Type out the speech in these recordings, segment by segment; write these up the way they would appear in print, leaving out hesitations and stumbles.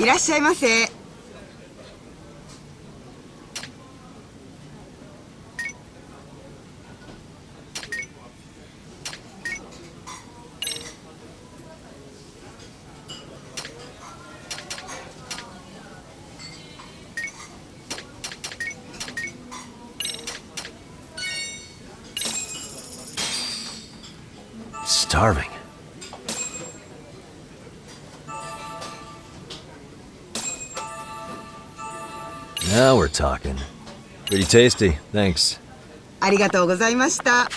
いらっしゃいませ。Starving. Now we're talking. Pretty tasty, thanks. ありがとうございました。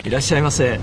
いらっしゃいませ。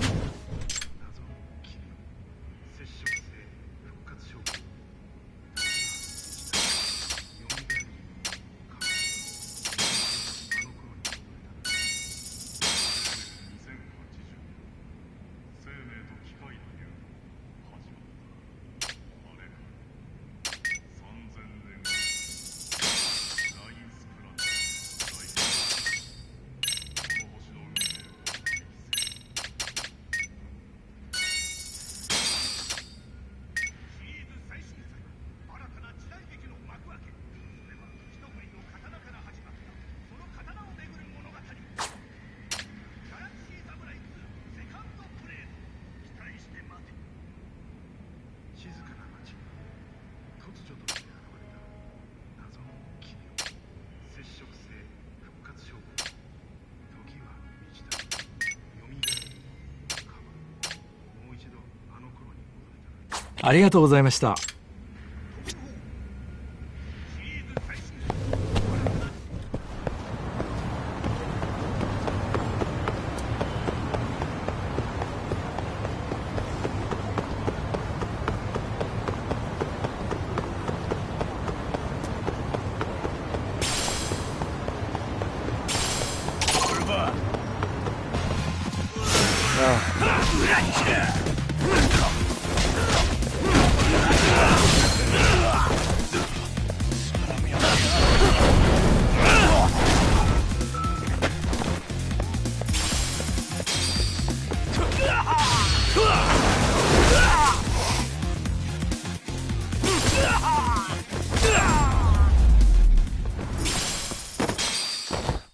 ありがとうございました。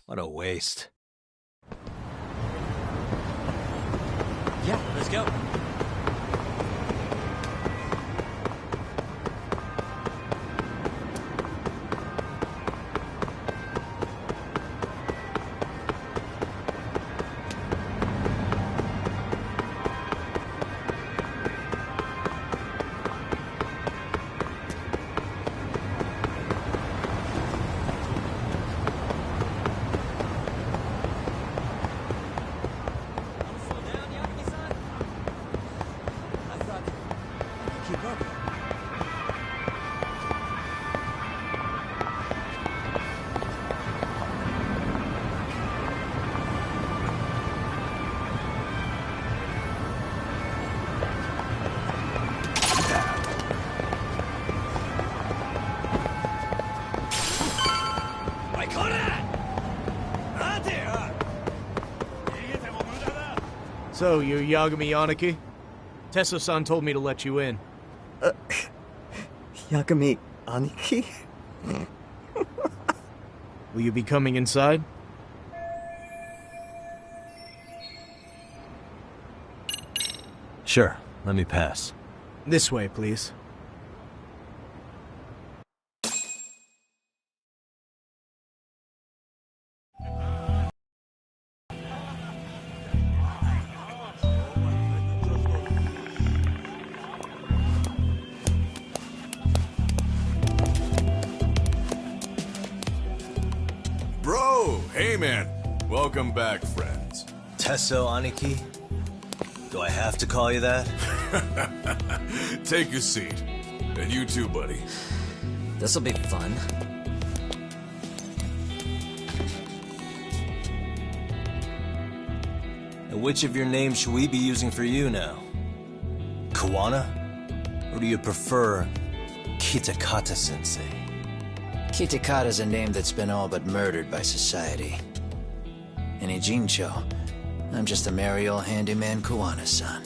What a waste. Yeah, let's go. So, you're Yagami Yaniki? Tesso-san told me to let you in. Yagami Aniki? Will you be coming inside? Sure, let me pass. This way, please. Bro, hey man. Welcome back, friends. Tesso Aniki? Do I have to call you that? Take a seat. And you too, buddy. This'll be fun. And which of your names should we be using for you now? Kawana? Or do you prefer Kitakata-sensei? Kitakata's a name that's been all but murdered by society. And in Jincho, I'm just a merry old handyman Kawana-san.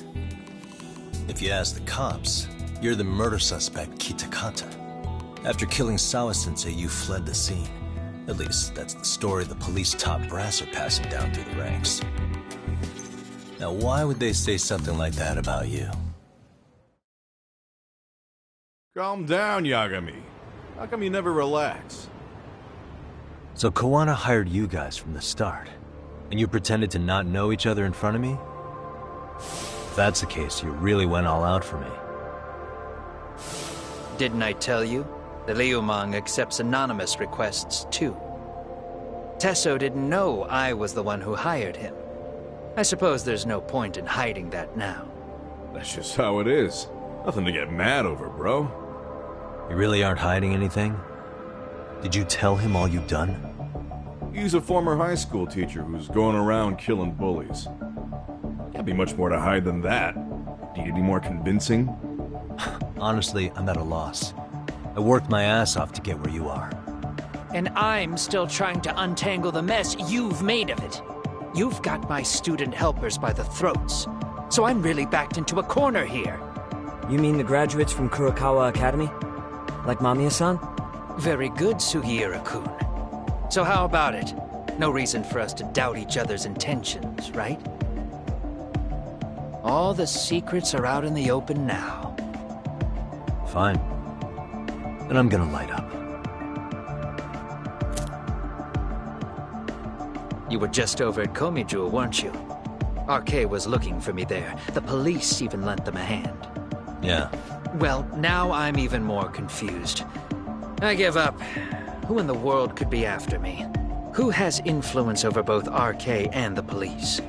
If you ask the cops, you're the murder suspect Kitakata. After killing Sawa-sensei, you fled the scene. At least, that's the story the police top brass are passing down through the ranks. Now, why would they say something like that about you? Calm down, Yagami. How come you never relax? So Kawana hired you guys from the start, and you pretended to not know each other in front of me? If that's the case, you really went all out for me. Didn't I tell you? The Liumang accepts anonymous requests, too. Tesso didn't know I was the one who hired him. I suppose there's no point in hiding that now. That's just how it is. Nothing to get mad over, bro. You really aren't hiding anything? Did you tell him all you've done? He's a former high school teacher who's going around killing bullies. Can't be much more to hide than that. Do you need any more convincing? Honestly, I'm at a loss. I worked my ass off to get where you are. And I'm still trying to untangle the mess you've made of it. You've got my student helpers by the throats. So I'm really backed into a corner here. You mean the graduates from Kurokawa Academy? Like Mamiya-san? Very good, Sugiura-kun. So how about it? No reason for us to doubt each other's intentions, right? All the secrets are out in the open now. Fine. Then I'm gonna light up. You were just over at Komiju, weren't you? RK was looking for me there. The police even lent them a hand. Yeah. Well, now I'm even more confused. I give up. Who in the world could be after me? Who has influence over both RK and the police?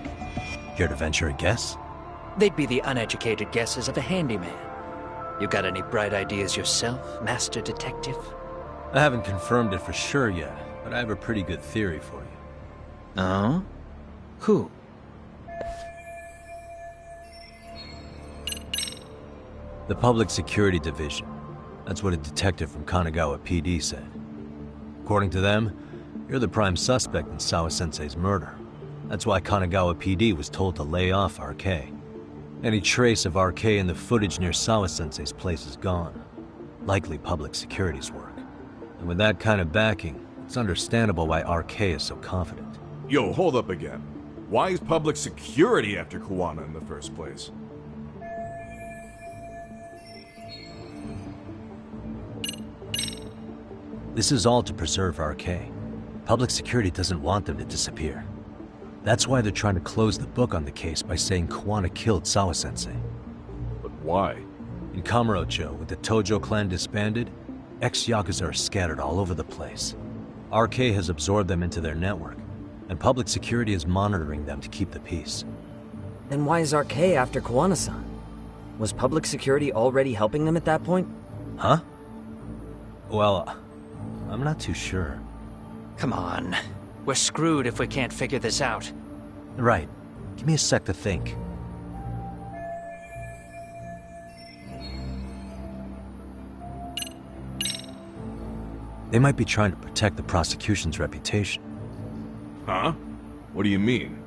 Care to venture a guess? They'd be the uneducated guesses of a handyman. You got any bright ideas yourself, Master Detective? I haven't confirmed it for sure yet, but I have a pretty good theory for you. Oh? Who? The Public Security Division. That's what a detective from Kanagawa PD said. According to them, you're the prime suspect in Sawa-sensei's murder. That's why Kanagawa PD was told to lay off RK. Any trace of RK in the footage near Sawa-sensei's place is gone. Likely public security's work. And with that kind of backing, it's understandable why RK is so confident. Yo, hold up again. Why is public security after Kawana in the first place? This is all to preserve RK. Public security doesn't want them to disappear. That's why they're trying to close the book on the case by saying Kawana killed Sawa-sensei. But why? In Kamurocho, with the Tojo clan disbanded, ex-Yakuza are scattered all over the place. RK has absorbed them into their network, and public security is monitoring them to keep the peace. Then why is RK after Kawana-san? Was public security already helping them at that point? Huh? Well, I'm not too sure. Come on. We're screwed if we can't figure this out. Right. Give me a sec to think. They might be trying to protect the prosecution's reputation. Huh? What do you mean?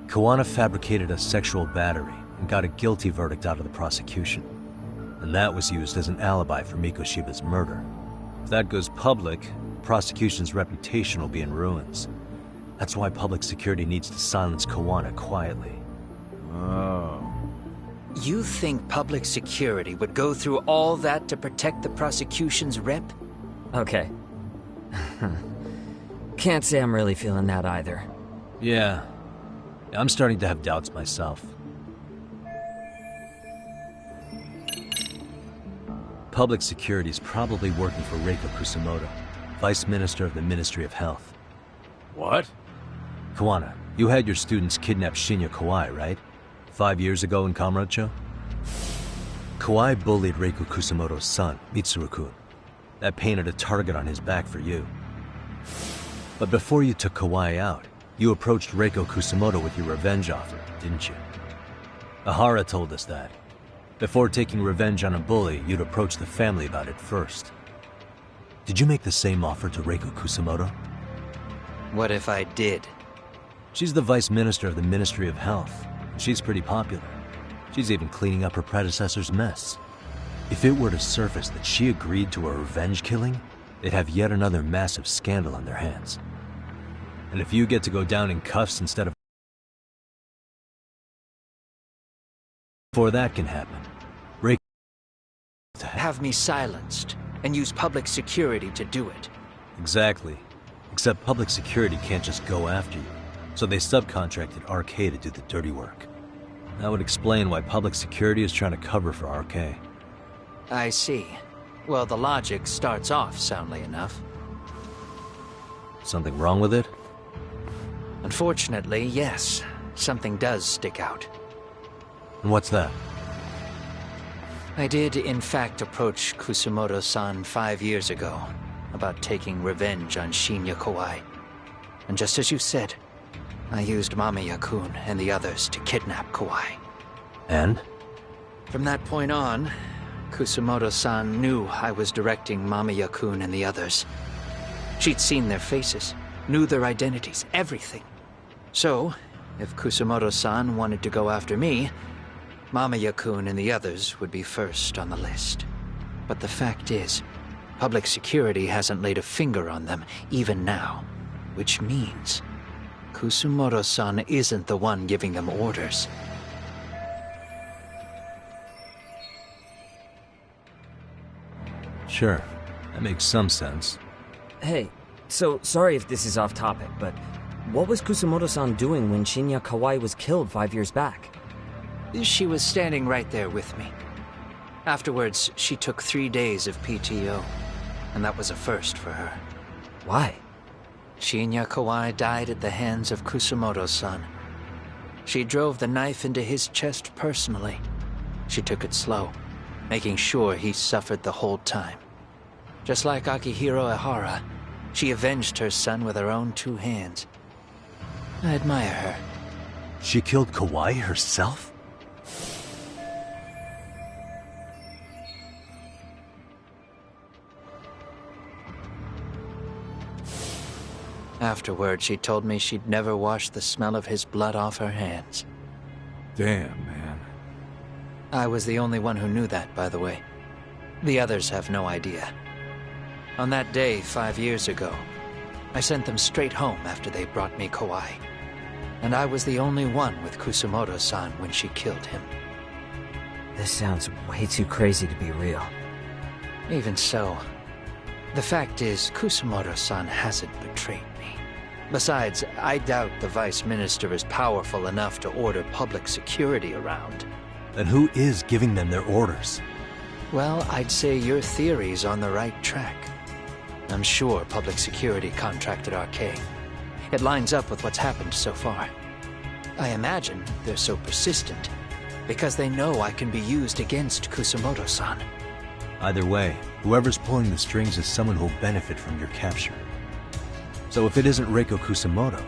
Kawana fabricated a sexual battery and got a guilty verdict out of the prosecution. And that was used as an alibi for Mikoshiba's murder. If that goes public, prosecution's reputation will be in ruins. That's why public security needs to silence Kawana quietly. Oh. You think public security would go through all that to protect the prosecution's rep? Okay. Can't say I'm really feeling that either. Yeah. I'm starting to have doubts myself. Public security is probably working for Reiko Kusumoto, Vice Minister of the Ministry of Health. What? Kawana, you had your students kidnap Shinya Kawai, right? 5 years ago in Kamurocho? Kawai bullied Reiko Kusumoto's son, Mitsuru-kun. That painted a target on his back for you. But before you took Kawai out, you approached Reiko Kusumoto with your revenge offer, didn't you? Ahara told us that. Before taking revenge on a bully, you'd approach the family about it first. Did you make the same offer to Reiko Kusumoto? What if I did? She's the Vice Minister of the Ministry of Health. She's pretty popular. She's even cleaning up her predecessor's mess. If it were to surface that she agreed to a revenge killing, they'd have yet another massive scandal on their hands. And if you get to go down in cuffs instead of... Before that can happen, Reiko... Have me silenced, and use public security to do it. Exactly. Except public security can't just go after you, so they subcontracted RK to do the dirty work. That would explain why public security is trying to cover for RK. I see. Well, the logic starts off soundly enough. Something wrong with it? Unfortunately, yes. Something does stick out. And what's that? I did, in fact, approach Kusumoto-san 5 years ago about taking revenge on Shinya Kawai. And just as you said, I used Mamiya-kun and the others to kidnap Kawai. And? From that point on, Kusumoto-san knew I was directing Mamiya-kun and the others. She'd seen their faces, knew their identities, everything. So, if Kusumoto-san wanted to go after me, Mamiya-kun and the others would be first on the list. But the fact is, public security hasn't laid a finger on them, even now. Which means, Kusumoto-san isn't the one giving them orders. Sure, that makes some sense. Hey, so sorry if this is off topic, but what was Kusumoto-san doing when Shinya Kawai was killed 5 years back? She was standing right there with me. Afterwards, she took 3 days of PTO, and that was a first for her. Why? Shinya Kawai died at the hands of Kusumoto-san. She drove the knife into his chest personally. She took it slow, making sure he suffered the whole time. Just like Akihiro Ehara, she avenged her son with her own 2 hands. I admire her. She killed Kawai herself? Afterward, she told me she'd never wash the smell of his blood off her hands. Damn, man. I was the only one who knew that, by the way. The others have no idea. On that day 5 years ago, I sent them straight home after they brought me Kawai. And I was the only one with Kusumoto-san when she killed him. This sounds way too crazy to be real. Even so, the fact is, Kusumoto-san hasn't betrayed me. Besides, I doubt the Vice Minister is powerful enough to order public security around. Then who is giving them their orders? Well, I'd say your theory's on the right track. I'm sure public security contracted RK. It lines up with what's happened so far. I imagine they're so persistent because they know I can be used against Kusumoto-san. Either way, whoever's pulling the strings is someone who'll benefit from your capture. So if it isn't Reiko Kusumoto,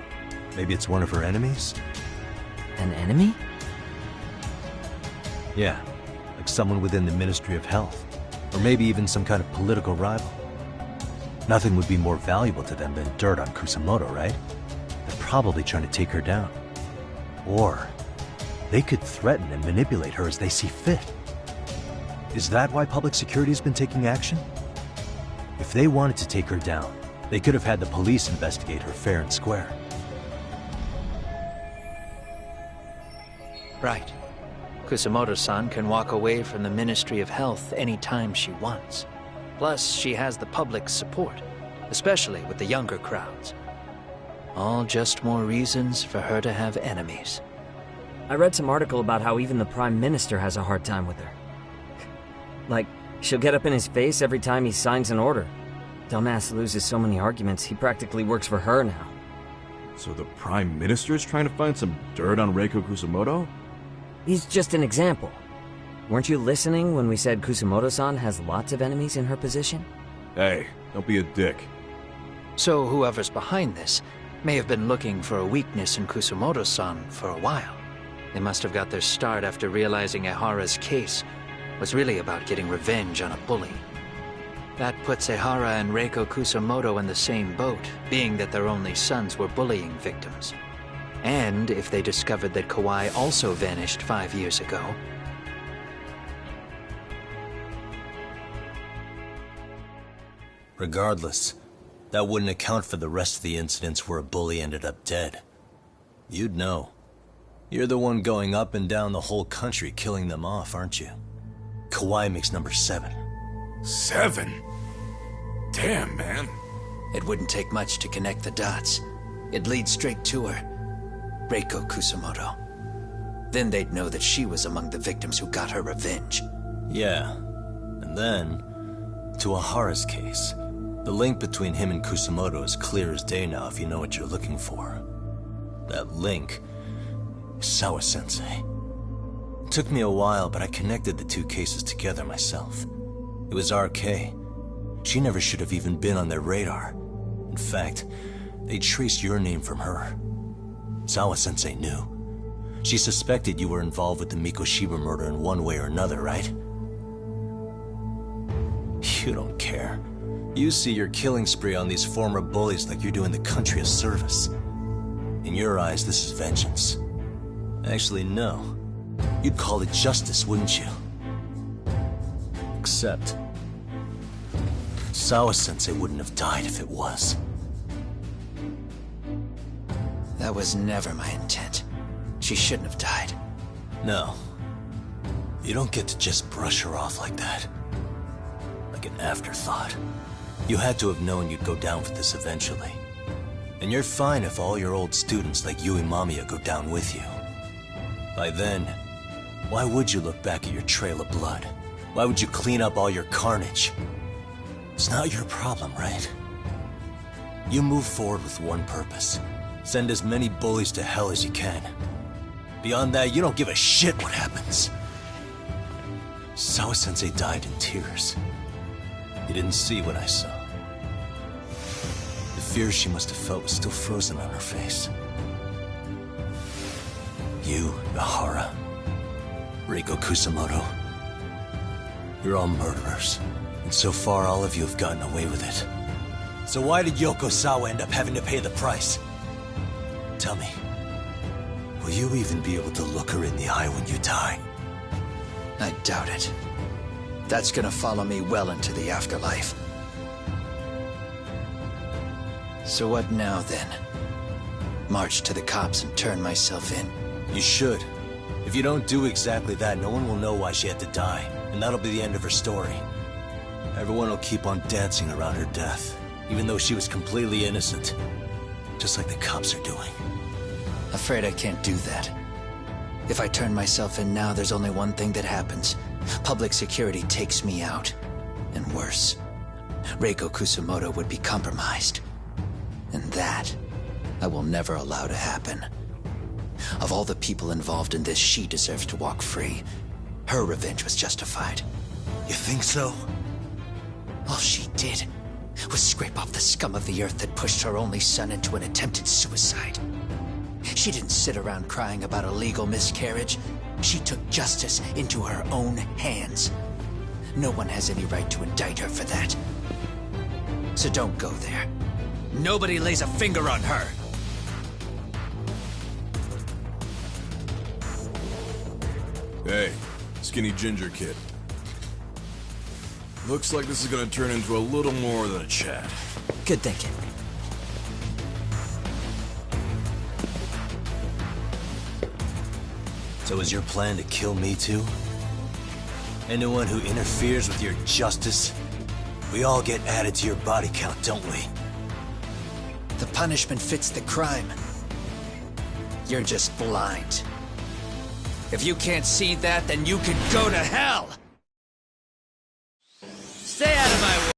maybe it's one of her enemies? An enemy? Yeah, like someone within the Ministry of Health. Or maybe even some kind of political rival. Nothing would be more valuable to them than dirt on Kusumoto, right? They're probably trying to take her down. Or they could threaten and manipulate her as they see fit. Is that why public security has been taking action? If they wanted to take her down, they could have had the police investigate her fair and square. Right. Kusamoto-san can walk away from the Ministry of Health anytime she wants. Plus, she has the public's support, especially with the younger crowds. All just more reasons for her to have enemies. I read some article about how even the Prime Minister has a hard time with her. Like, she'll get up in his face every time he signs an order. Dumbass loses so many arguments, he practically works for her now. So the Prime Minister's trying to find some dirt on Reiko Kusamoto? He's just an example. Weren't you listening when we said Kusamoto-san has lots of enemies in her position? Hey, don't be a dick. So whoever's behind this may have been looking for a weakness in Kusamoto-san for a while. They must have got their start after realizing Ehara's case was really about getting revenge on a bully. That puts Ehara and Reiko Kusamoto in the same boat, being that their only sons were bullying victims. And if they discovered that Kawai also vanished 5 years ago... Regardless, that wouldn't account for the rest of the incidents where a bully ended up dead. You'd know. You're the one going up and down the whole country killing them off, aren't you? Kawai makes number 7. 7? Damn, man. It wouldn't take much to connect the dots. It'd lead straight to her. Reiko Kusamoto. Then they'd know that she was among the victims who got her revenge. Yeah. And then, to Ehara's case. The link between him and Kusamoto is clear as day now if you know what you're looking for. That link is Sawa-sensei. It took me a while, but I connected the two cases together myself. It was RK. She never should have even been on their radar. In fact, they traced your name from her. Sawa-sensei knew. She suspected you were involved with the Mikoshiba murder in one way or another, right? You don't care. You see your killing spree on these former bullies like you're doing the country a service. In your eyes, this is vengeance. Actually, no. You'd call it justice, wouldn't you? Except... Sawa-sensei wouldn't have died if it was. That was never my intent. She shouldn't have died. No. You don't get to just brush her off like that. Like an afterthought. You had to have known you'd go down for this eventually. And you're fine if all your old students like Yui Mamiya go down with you. By then, why would you look back at your trail of blood? Why would you clean up all your carnage? It's not your problem, right? You move forward with one purpose. Send as many bullies to hell as you can. Beyond that, you don't give a shit what happens. Sawa-sensei died in tears. You didn't see what I saw. The fear she must have felt was still frozen on her face. You, Ehara, Reiko Kusamoto, you're all murderers. And so far, all of you have gotten away with it. So why did Yoko Sawa end up having to pay the price? Tell me, will you even be able to look her in the eye when you die? I doubt it. That's gonna follow me well into the afterlife. So what now, then? March to the cops and turn myself in? You should. If you don't do exactly that, no one will know why she had to die, and that'll be the end of her story. Everyone will keep on dancing around her death, even though she was completely innocent. Just like the cops are doing. Afraid I can't do that. If I turn myself in now, there's only one thing that happens. Public security takes me out. And worse, Reiko Kusamoto would be compromised. And that, I will never allow to happen. Of all the people involved in this, she deserves to walk free. Her revenge was justified. You think so? All she did was scrape off the scum of the earth that pushed her only son into an attempted suicide. She didn't sit around crying about a legal miscarriage. She took justice into her own hands. No one has any right to indict her for that. So don't go there. Nobody lays a finger on her. Hey, skinny ginger kid. Looks like this is gonna turn into a little more than a chat. Good thinking. So is your plan to kill me too? Anyone who interferes with your justice? We all get added to your body count, don't we? The punishment fits the crime. You're just blind. If you can't see that, then you can go to hell! Stay out of my way!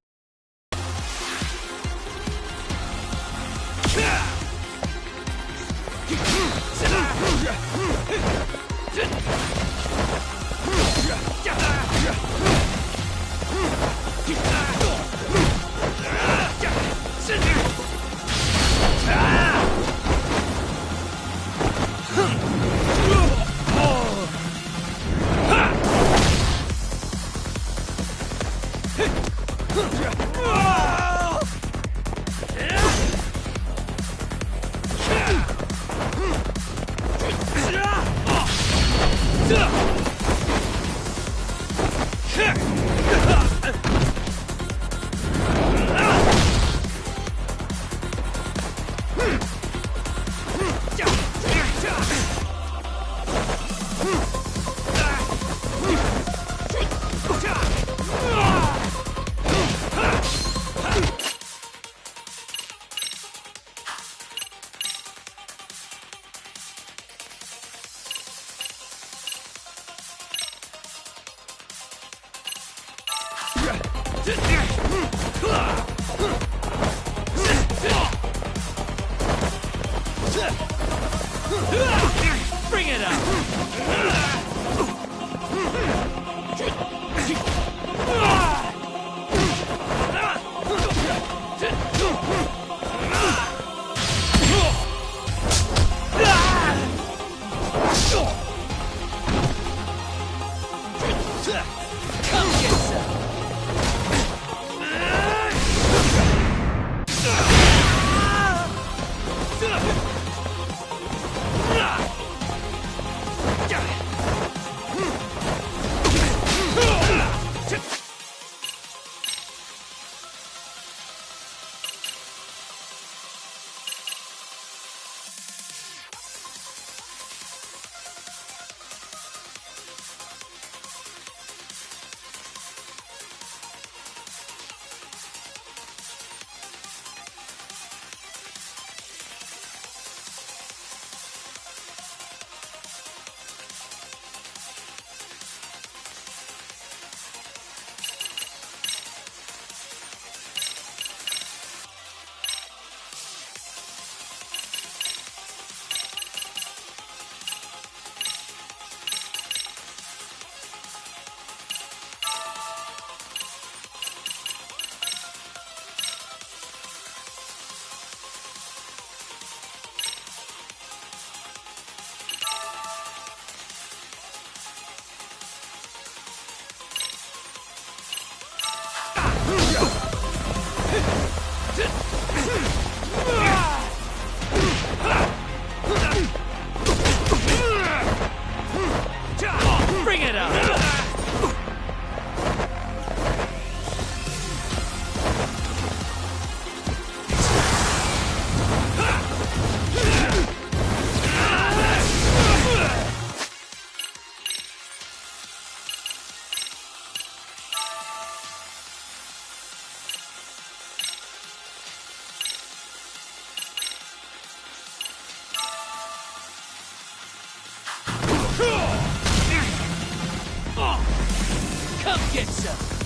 Bring it up! Come get some! Bring it up! Come get some!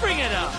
Bring it up!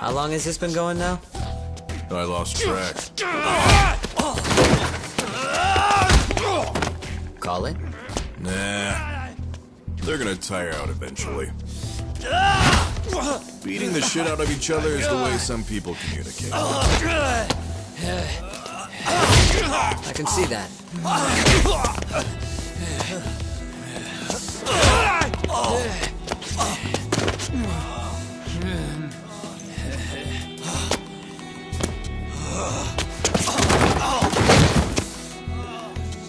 How long has this been going now? I lost track. Call it? Nah. They're gonna tire out eventually. Beating the shit out of each other is the way some people communicate. I can see that.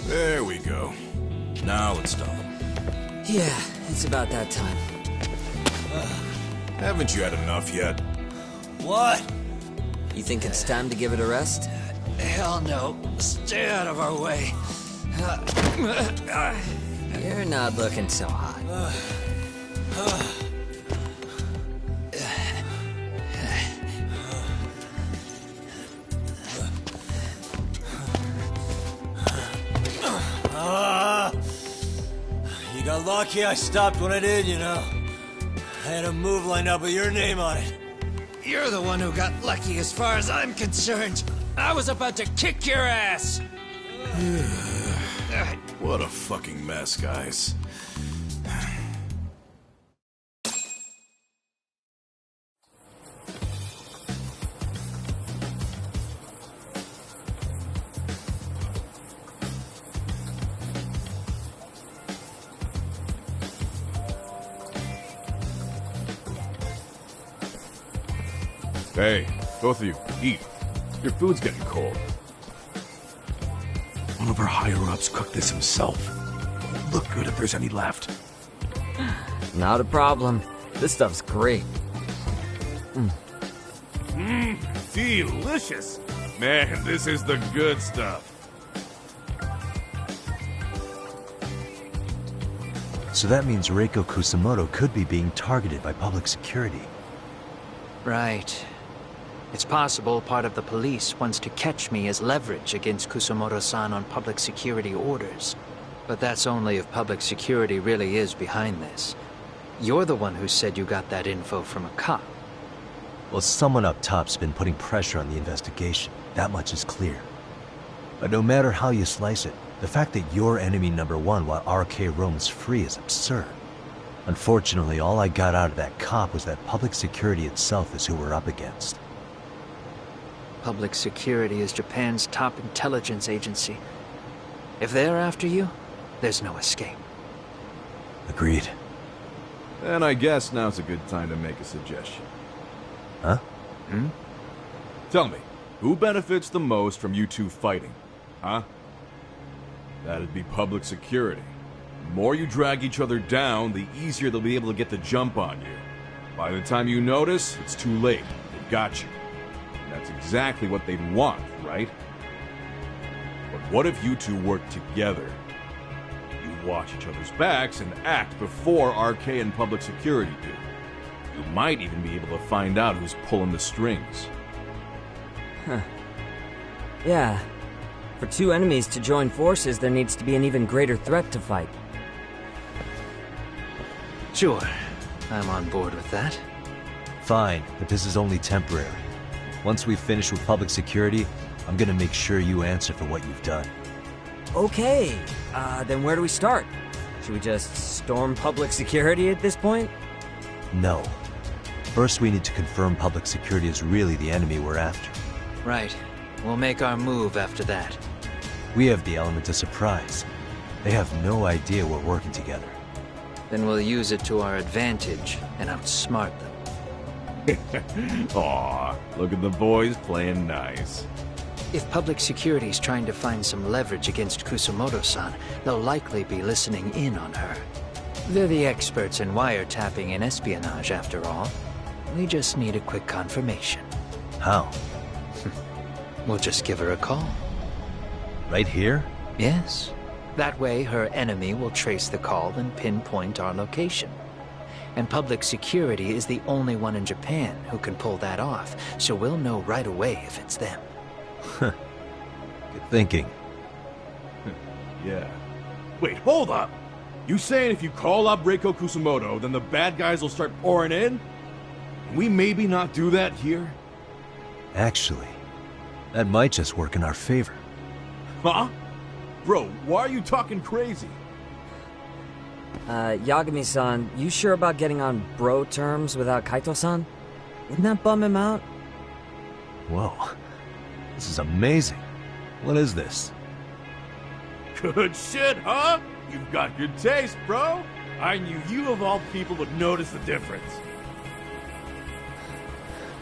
There we go. Now let's stop them. Yeah, it's about that time. Haven't you had enough yet? What? You think it's time to give it a rest? Hell no. Stay out of our way. You're not looking so hot. You got lucky I stopped when I did, you know. I had a move lined up with your name on it. You're the one who got lucky as far as I'm concerned. I was about to kick your ass. What a fucking mess, guys. Hey, both of you, eat. Your food's getting cold. One of our higher-ups cooked this himself. Look good if there's any left. Not a problem. This stuff's great. Delicious! Man, this is the good stuff. So that means Reiko Kusamoto could be being targeted by public security. Right. It's possible part of the police wants to catch me as leverage against Kusamoto-san on public security orders. But that's only if public security really is behind this. You're the one who said you got that info from a cop. Well, someone up top's been putting pressure on the investigation. That much is clear. But no matter how you slice it, the fact that you're enemy number one while RK roams free is absurd. Unfortunately, all I got out of that cop was that public security itself is who we're up against. Public security is Japan's top intelligence agency. If they're after you, there's no escape. Agreed. And I guess now's a good time to make a suggestion. Huh? Tell me, who benefits the most from you two fighting? Huh? That'd be public security. The more you drag each other down, the easier they'll be able to get the jump on you. By the time you notice, it's too late. They've got you. And that's exactly what they'd want, right? But what if you two work together? You watch each other's backs and act before RK and public security do. You might even be able to find out who's pulling the strings. Huh. Yeah. For two enemies to join forces, there needs to be an even greater threat to fight. Sure. I'm on board with that. Fine, but this is only temporary. Once we finish with public security, I'm gonna make sure you answer for what you've done. Okay. Then where do we start? Should we just storm public security at this point? No. First, we need to confirm public security is really the enemy we're after. Right. We'll make our move after that. We have the element of surprise. They have no idea we're working together. Then we'll use it to our advantage and outsmart them. Aw, look at the boys playing nice. If public security's trying to find some leverage against Kusumoto-san, they'll likely be listening in on her. They're the experts in wiretapping and espionage, after all. We just need a quick confirmation. How? We'll just give her a call. Right here? Yes. That way, her enemy will trace the call and pinpoint our location. And public security is the only one in Japan who can pull that off, so we'll know right away if it's them. Good thinking. Yeah. Wait, hold up! You saying if you call up Reiko Kusumoto, then the bad guys will start pouring in? Can we maybe not do that here? Actually, that might just work in our favor. Huh? Bro, why are you talking crazy? Yagami-san, you sure about getting on bro terms without Kaito-san? Wouldn't that bum him out? Whoa. This is amazing. What is this? Good shit, huh? You've got good taste, bro. I knew you of all people would notice the difference.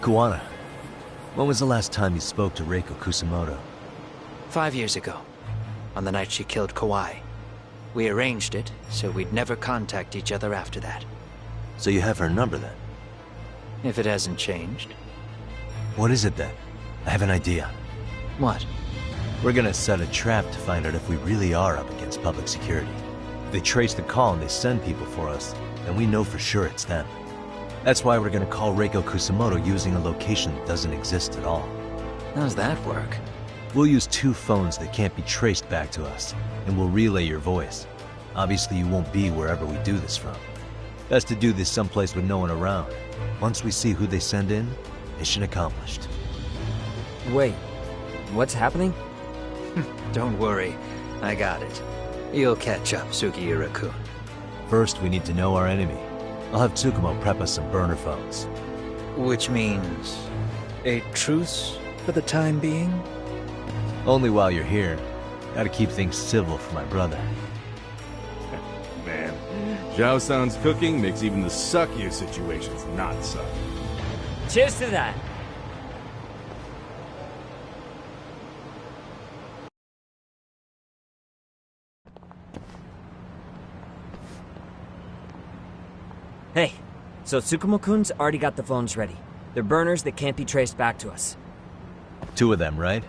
Kuwana, when was the last time you spoke to Reiko Kusumoto? 5 years ago, on the night she killed Kawai. We arranged it, so we'd never contact each other after that. So you have her number then? If it hasn't changed. What is it then? I have an idea. What? We're gonna set a trap to find out if we really are up against public security. If they trace the call and they send people for us, then we know for sure it's them. That's why we're gonna call Reiko Kusumoto using a location that doesn't exist at all. How's that work? We'll use 2 phones that can't be traced back to us, and we'll relay your voice. Obviously, you won't be wherever we do this from. Best to do this someplace with no one around. Once we see who they send in, mission accomplished. Wait, what's happening? Don't worry, I got it. You'll catch up, Sugiura-kun. First, we need to know our enemy. I'll have Tsukumo prep us some burner phones. Which means a truce for the time being? Only while you're here. Gotta keep things civil for my brother. Man, Zhao-san's cooking makes even the suckiest situations not suck. Cheers to that! Hey, so Tsukumo-kun's already got the phones ready. They're burners that can't be traced back to us. 2 of them, right?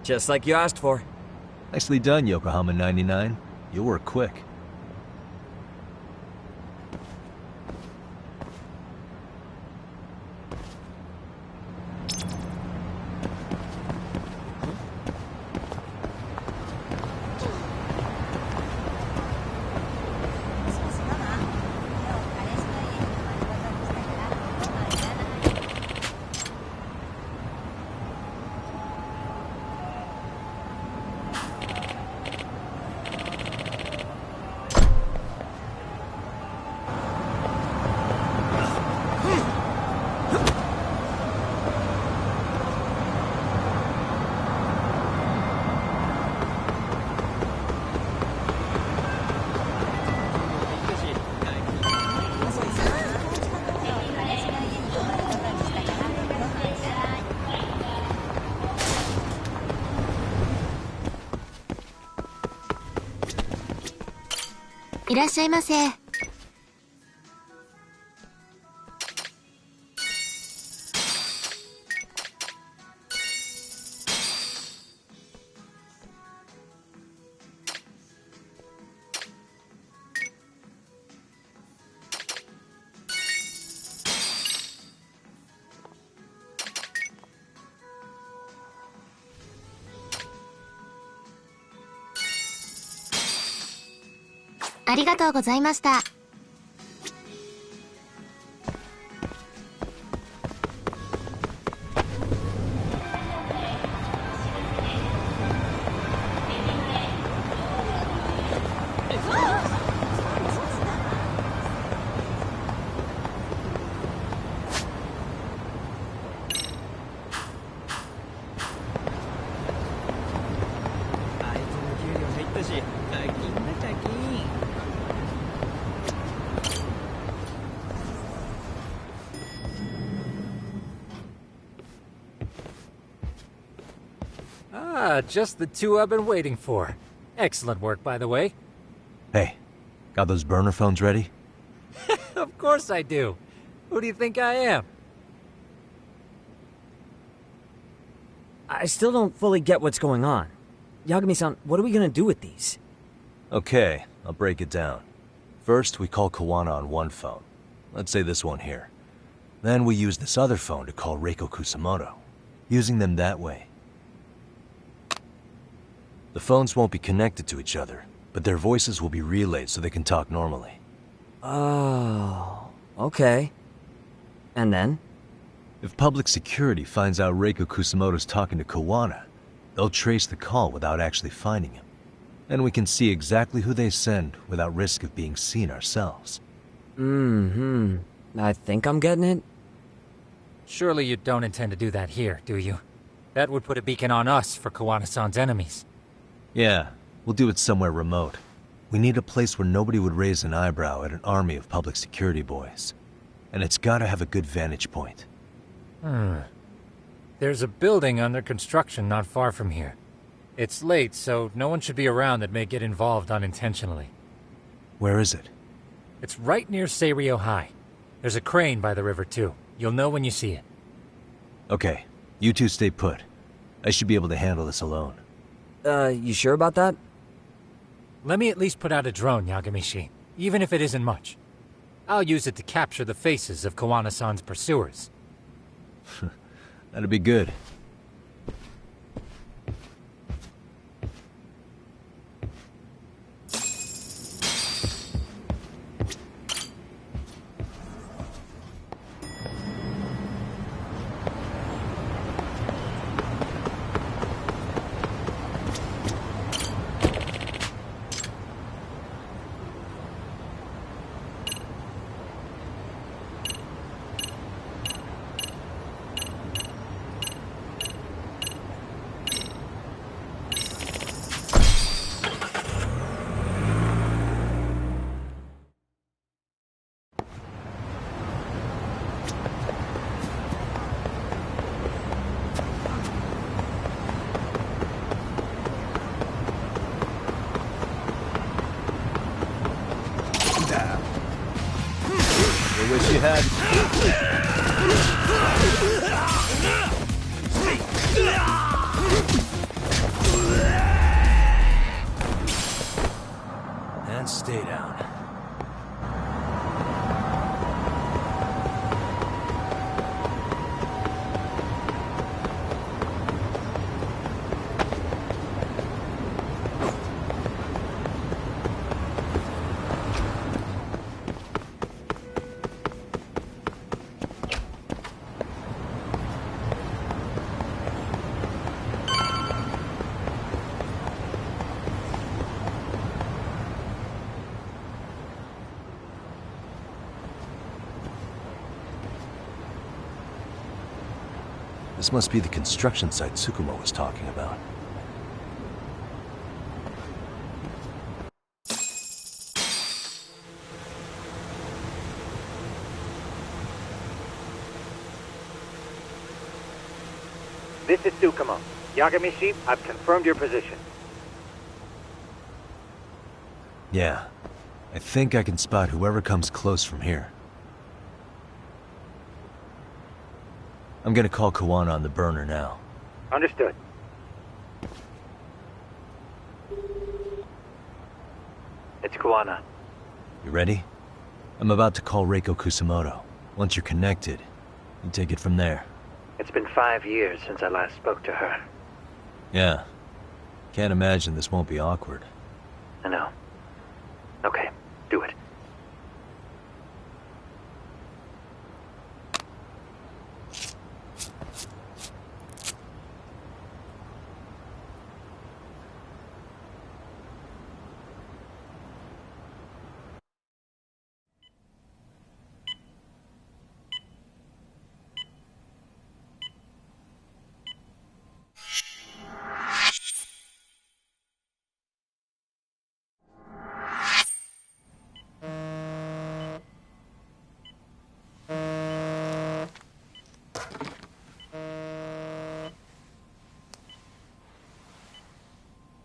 Just like you asked for. Nicely done, Yokohama 99. You'll work quick.いらっしゃいませ。ありがとうございました。Ah, just the two I've been waiting for. Excellent work, by the way. Hey, got those burner phones ready? Of course I do. Who do you think I am? I still don't fully get what's going on. Yagami-san, what are we gonna do with these? Okay, I'll break it down. First, we call Kawana on one phone. Let's say this one here. Then we use this other phone to call Reiko Kusamoto, using them that way. The phones won't be connected to each other, but their voices will be relayed so they can talk normally. Oh, okay. And then? If public security finds out Reiko Kusamoto's talking to Kawana, they'll trace the call without actually finding him. And we can see exactly who they send without risk of being seen ourselves. I think I'm getting it. Surely you don't intend to do that here, do you? That would put a beacon on us for Kawana-san's enemies. Yeah, we'll do it somewhere remote. We need a place where nobody would raise an eyebrow at an army of public security boys. And it's gotta have a good vantage point. There's a building under construction not far from here. It's late, so no one should be around that may get involved unintentionally. Where is it? It's right near Seiryo High. There's a crane by the river, too. You'll know when you see it. Okay, you two stay put. I should be able to handle this alone. You sure about that? Let me at least put out a drone, Yagami-shi, even if it isn't much. I'll use it to capture the faces of Kawana-san's pursuers. That'd be good. I wish you had. And stay down. This must be the construction site Tsukumo was talking about. This is Tsukumo. Yagami-shi, I've confirmed your position. Yeah. I think I can spot whoever comes close from here. I'm gonna call Kawana on the burner now. Understood. It's Kawana. You ready? I'm about to call Reiko Kusamoto. Once you're connected, you take it from there. It's been 5 years since I last spoke to her. Yeah. Can't imagine this won't be awkward. I know. Okay, do it.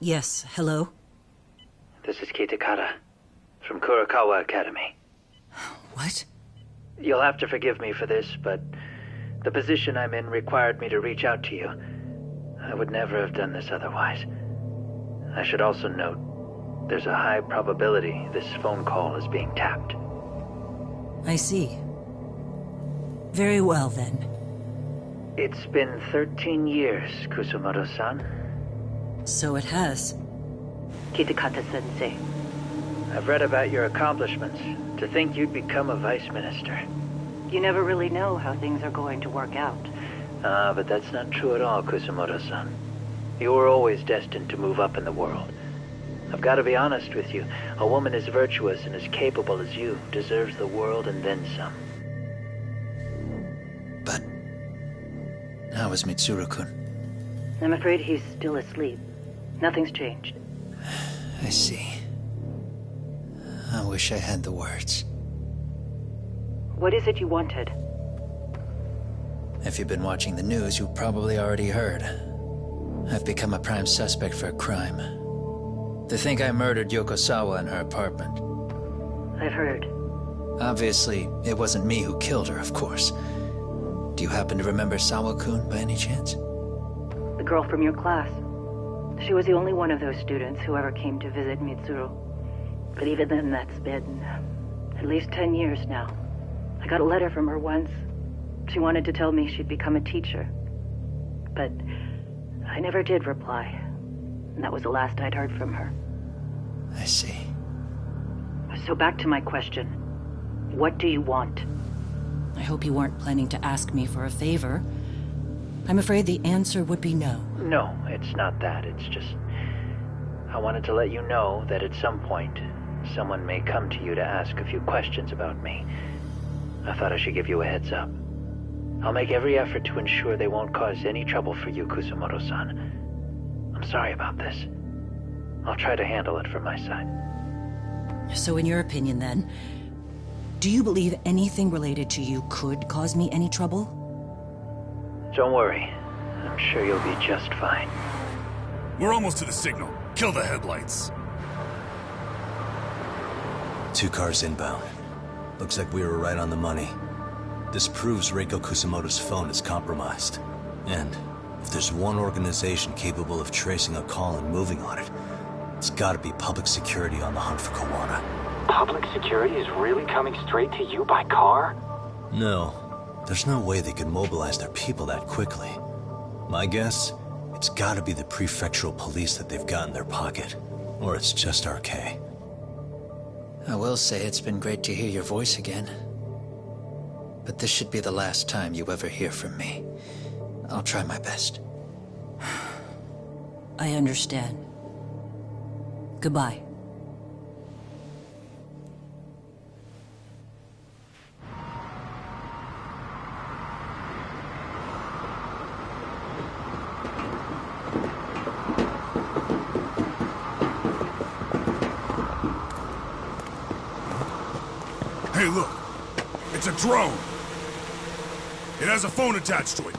Yes, hello? This is Kitakata, from Kurakawa Academy. What? You'll have to forgive me for this, but the position I'm in required me to reach out to you. I would never have done this otherwise. I should also note, there's a high probability this phone call is being tapped. I see. Very well, then. It's been 13 years, Kusumoto-san. So it has. Kitakata-sensei. I've read about your accomplishments. To think you'd become a vice minister. You never really know how things are going to work out. But that's not true at all, Kusumoto-san. You were always destined to move up in the world. I've got to be honest with you. A woman as virtuous and as capable as you deserves the world and then some. But how is Mitsuru-kun? I'm afraid he's still asleep. Nothing's changed. I see. I wish I had the words. What is it you wanted? If you've been watching the news, you've probably already heard. I've become a prime suspect for a crime. They think I murdered Yokosawa in her apartment. I've heard. Obviously, it wasn't me who killed her, of course. Do you happen to remember Sawa-kun by any chance? The girl from your class. She was the only one of those students who ever came to visit Mitsuru. But even then, that's been at least 10 years now. I got a letter from her once. She wanted to tell me she'd become a teacher. But I never did reply. And that was the last I'd heard from her. I see. So back to my question. What do you want? I hope you weren't planning to ask me for a favor. I'm afraid the answer would be no. No, it's not that. It's just... I wanted to let you know that at some point, someone may come to you to ask a few questions about me. I thought I should give you a heads up. I'll make every effort to ensure they won't cause any trouble for you, Kusumoto-san. I'm sorry about this. I'll try to handle it from my side. So in your opinion, then, do you believe anything related to you could cause me any trouble? Don't worry. I'm sure you'll be just fine. We're almost to the signal. Kill the headlights. 2 cars inbound. Looks like we were right on the money. This proves Reiko Kusumoto's phone is compromised. And if there's one organization capable of tracing a call and moving on it, it's gotta be public security on the hunt for Kawana. Public security is really coming straight to you by car? No. There's no way they could mobilize their people that quickly. My guess, it's gotta be the prefectural police that they've got in their pocket. Or it's just RK. I will say it's been great to hear your voice again. But this should be the last time you ever hear from me. I'll try my best. I understand. Goodbye. Hey, look. It's a drone. It has a phone attached to it.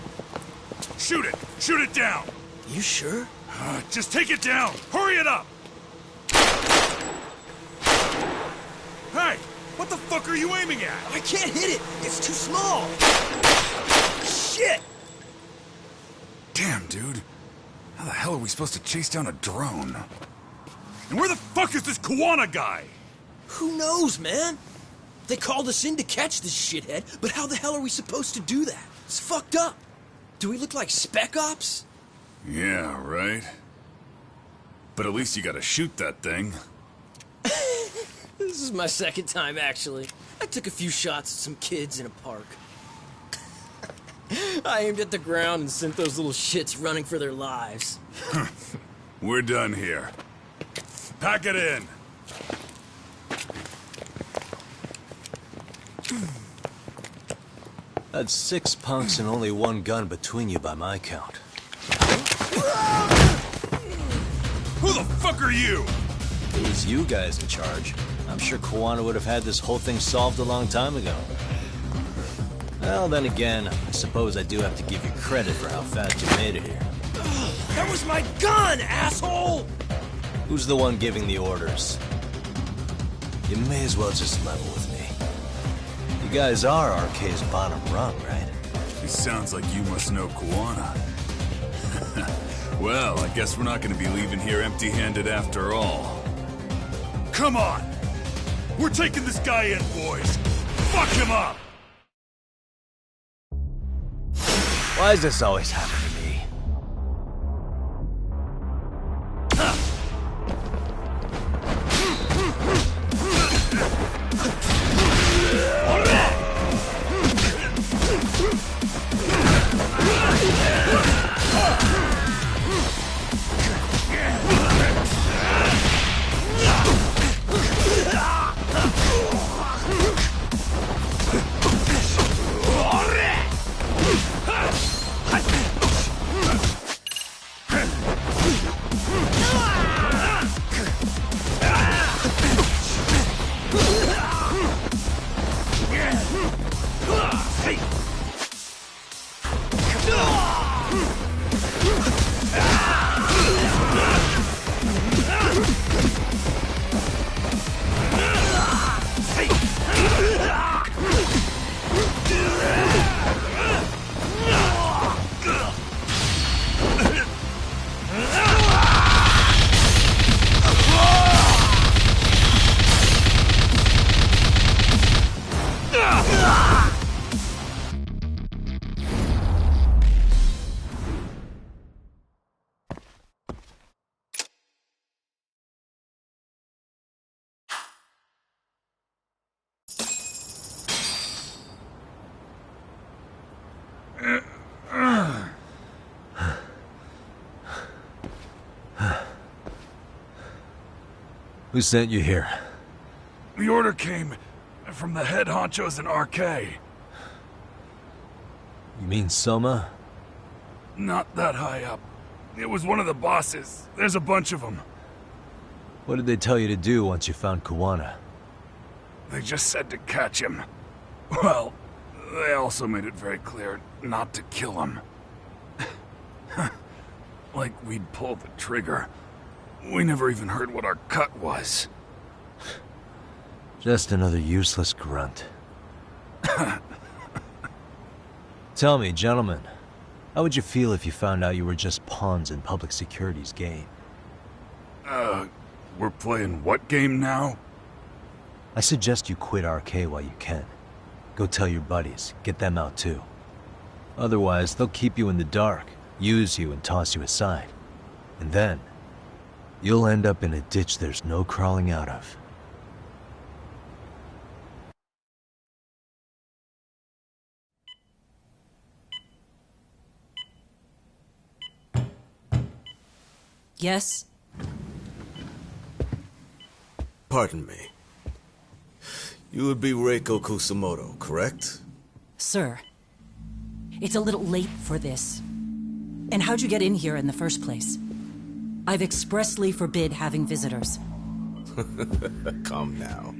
Shoot it! Shoot it down! You sure? Just take it down! Hurry it up! Hey! What the fuck are you aiming at? I can't hit it! It's too small! Shit! Damn, dude. How the hell are we supposed to chase down a drone? And where the fuck is this Kawana guy? Who knows, man? They called us in to catch this shithead, but how the hell are we supposed to do that? It's fucked up. Do we look like Spec Ops? Yeah, right. But at least you gotta shoot that thing. This is my second time, actually. I took a few shots at some kids in a park. I aimed at the ground and sent those little shits running for their lives. We're done here. Pack it in. That's 6 punks and only 1 gun between you by my count. Who the fuck are you? If it was you guys in charge, I'm sure Kawana would have had this whole thing solved a long time ago. Well, then again, I suppose I do have to give you credit for how fast you made it here. That was my gun, asshole! Who's the one giving the orders? You may as well just level with me. You guys are RK's bottom rung, right? It sounds like you must know Kuwana. Well, I guess we're not gonna be leaving here empty-handed after all. Come on! We're taking this guy in, boys! Fuck him up! Why does this always happen to me? Who sent you here? The order came from the head honchos in RK. You mean Soma? Not that high up. It was one of the bosses. There's a bunch of them. What did they tell you to do once you found Kuwana? They just said to catch him. Well, they also made it very clear not to kill him. Like we'd pull the trigger. We never even heard what our cut was. Just another useless grunt. Tell me, gentlemen, how would you feel if you found out you were just pawns in public security's game? We're playing what game now? I suggest you quit RK while you can. Go tell your buddies, get them out too. Otherwise, they'll keep you in the dark, use you and toss you aside. And then, you'll end up in a ditch there's no crawling out of. Yes? Pardon me. You would be Reiko Kusumoto, correct? Sir, it's a little late for this. And how'd you get in here in the first place? I've expressly forbid having visitors. Calm now.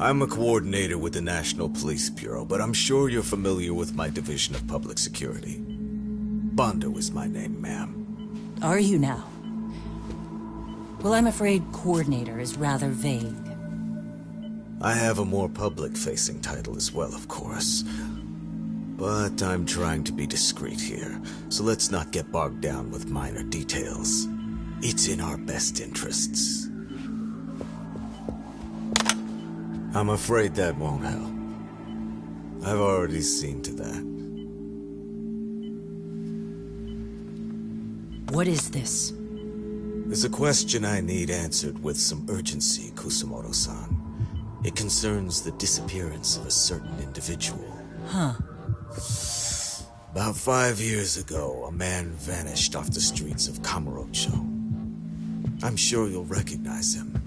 I'm a coordinator with the National Police Bureau, but I'm sure you're familiar with my Division of Public Security. Bondo is my name, ma'am. Are you now? Well, I'm afraid coordinator is rather vague. I have a more public-facing title as well, of course. But I'm trying to be discreet here, so let's not get bogged down with minor details. It's in our best interests. I'm afraid that won't help. I've already seen to that. What is this? There's a question I need answered with some urgency, Kusumoto-san. It concerns the disappearance of a certain individual. Huh. About 5 years ago, a man vanished off the streets of Kamurocho. I'm sure you'll recognize him.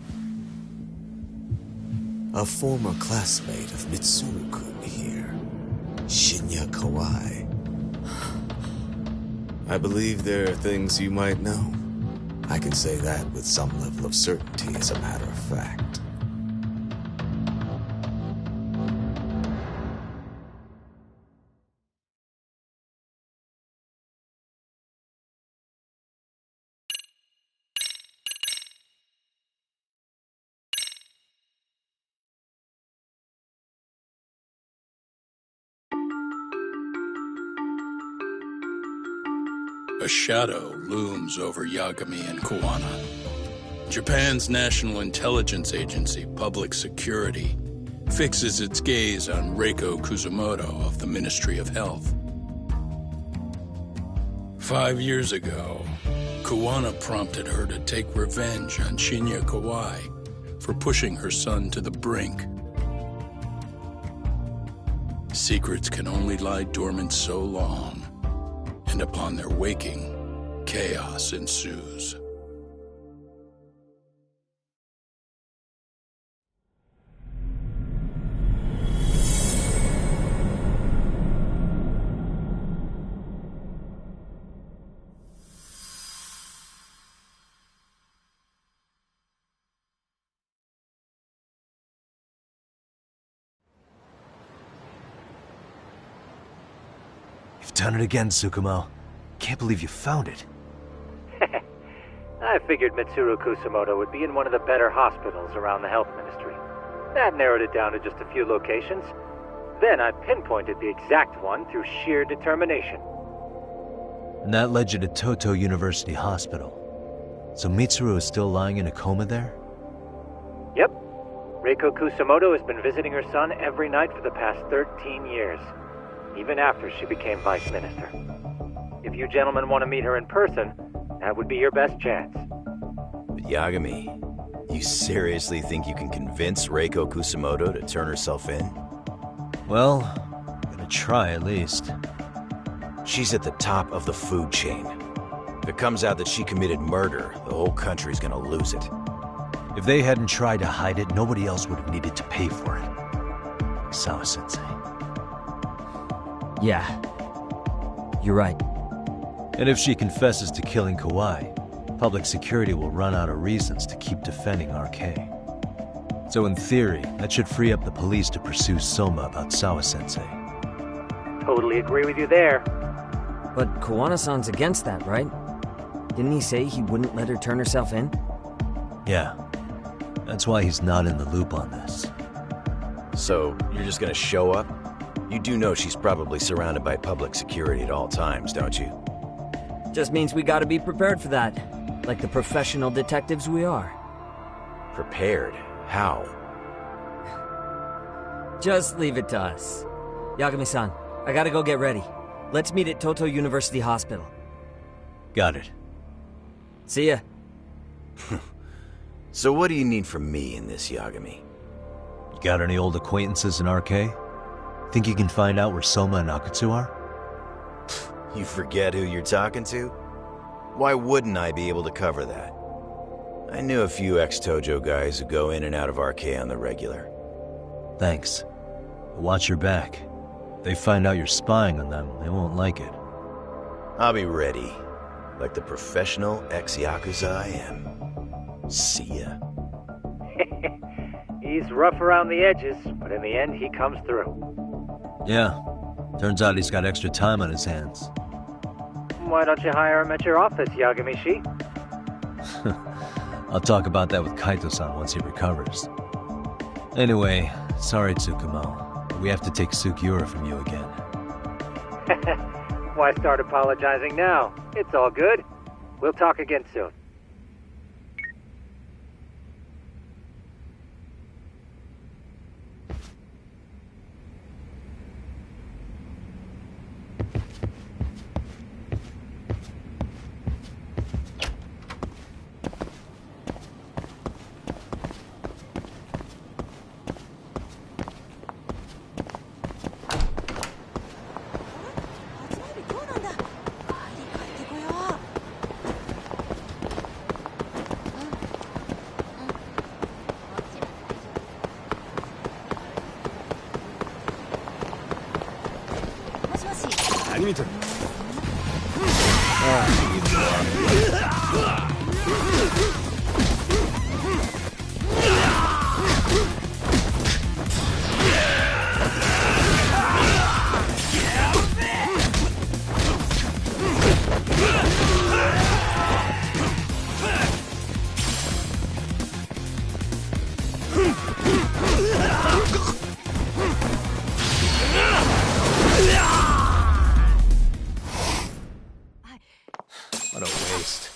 A former classmate of Mitsuru-kun here, Shinya Kawai. I believe there are things you might know. I can say that with some level of certainty, as a matter of fact. A shadow looms over Yagami and Kuwana. Japan's National Intelligence Agency, Public Security, fixes its gaze on Reiko Kusumoto of the Ministry of Health. 5 years ago, Kuwana prompted her to take revenge on Shinya Kawai for pushing her son to the brink. Secrets can only lie dormant so long, and upon their waking, chaos ensues. You've done it again, Tsukumo. Can't believe you found it. I figured Mitsuru Kusumoto would be in one of the better hospitals around the health ministry. That narrowed it down to just a few locations. Then I pinpointed the exact one through sheer determination. And that led you to Toto University Hospital. So Mitsuru is still lying in a coma there? Yep. Reiko Kusumoto has been visiting her son every night for the past 13 years. Even after she became vice minister. If you gentlemen want to meet her in person, that would be your best chance. But Yagami, you seriously think you can convince Reiko Kusumoto to turn herself in? Well, I'm gonna try at least. She's at the top of the food chain. If it comes out that she committed murder, the whole country's gonna lose it. If they hadn't tried to hide it, nobody else would have needed to pay for it. Like Sawa-sensei. Yeah. You're right. And if she confesses to killing Kawai, public security will run out of reasons to keep defending RK. So in theory, that should free up the police to pursue Soma about Sawa-sensei. Totally agree with you there. But Kuwana-san's against that, right? Didn't he say he wouldn't let her turn herself in? Yeah. That's why he's not in the loop on this. So, you're just gonna show up? You do know she's probably surrounded by public security at all times, don't you? Just means we gotta be prepared for that. Like the professional detectives we are. Prepared? How? Just leave it to us. Yagami-san, I gotta go get ready. Let's meet at Toto University Hospital. Got it. See ya. So what do you need from me in this, Yagami? You got any old acquaintances in RK? Think you can find out where Soma and Akutsu are? You forget who you're talking to? Why wouldn't I be able to cover that? I knew a few ex-Tojo guys who go in and out of RK on the regular. Thanks. Watch your back. If they find out you're spying on them, they won't like it. I'll be ready. Like the professional ex-Yakuza I am. See ya. He's rough around the edges, but in the end he comes through. Yeah. Turns out he's got extra time on his hands. Why don't you hire him at your office, Yagami-shi? I'll talk about that with Kaito-san once he recovers. Anyway, sorry Tsukumo, but we have to take Sukiura from you again. Why start apologizing now? It's all good. We'll talk again soon. waste.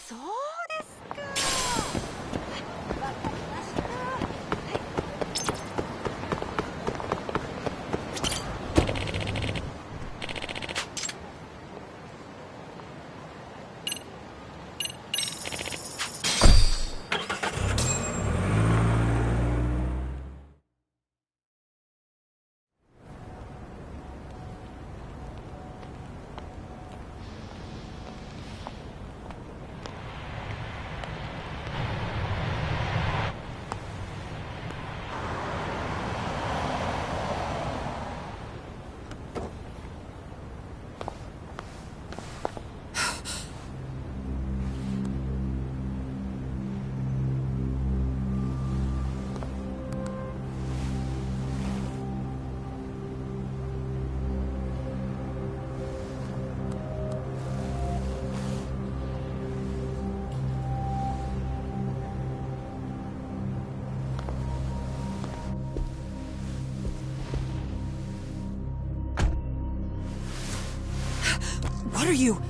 What are you?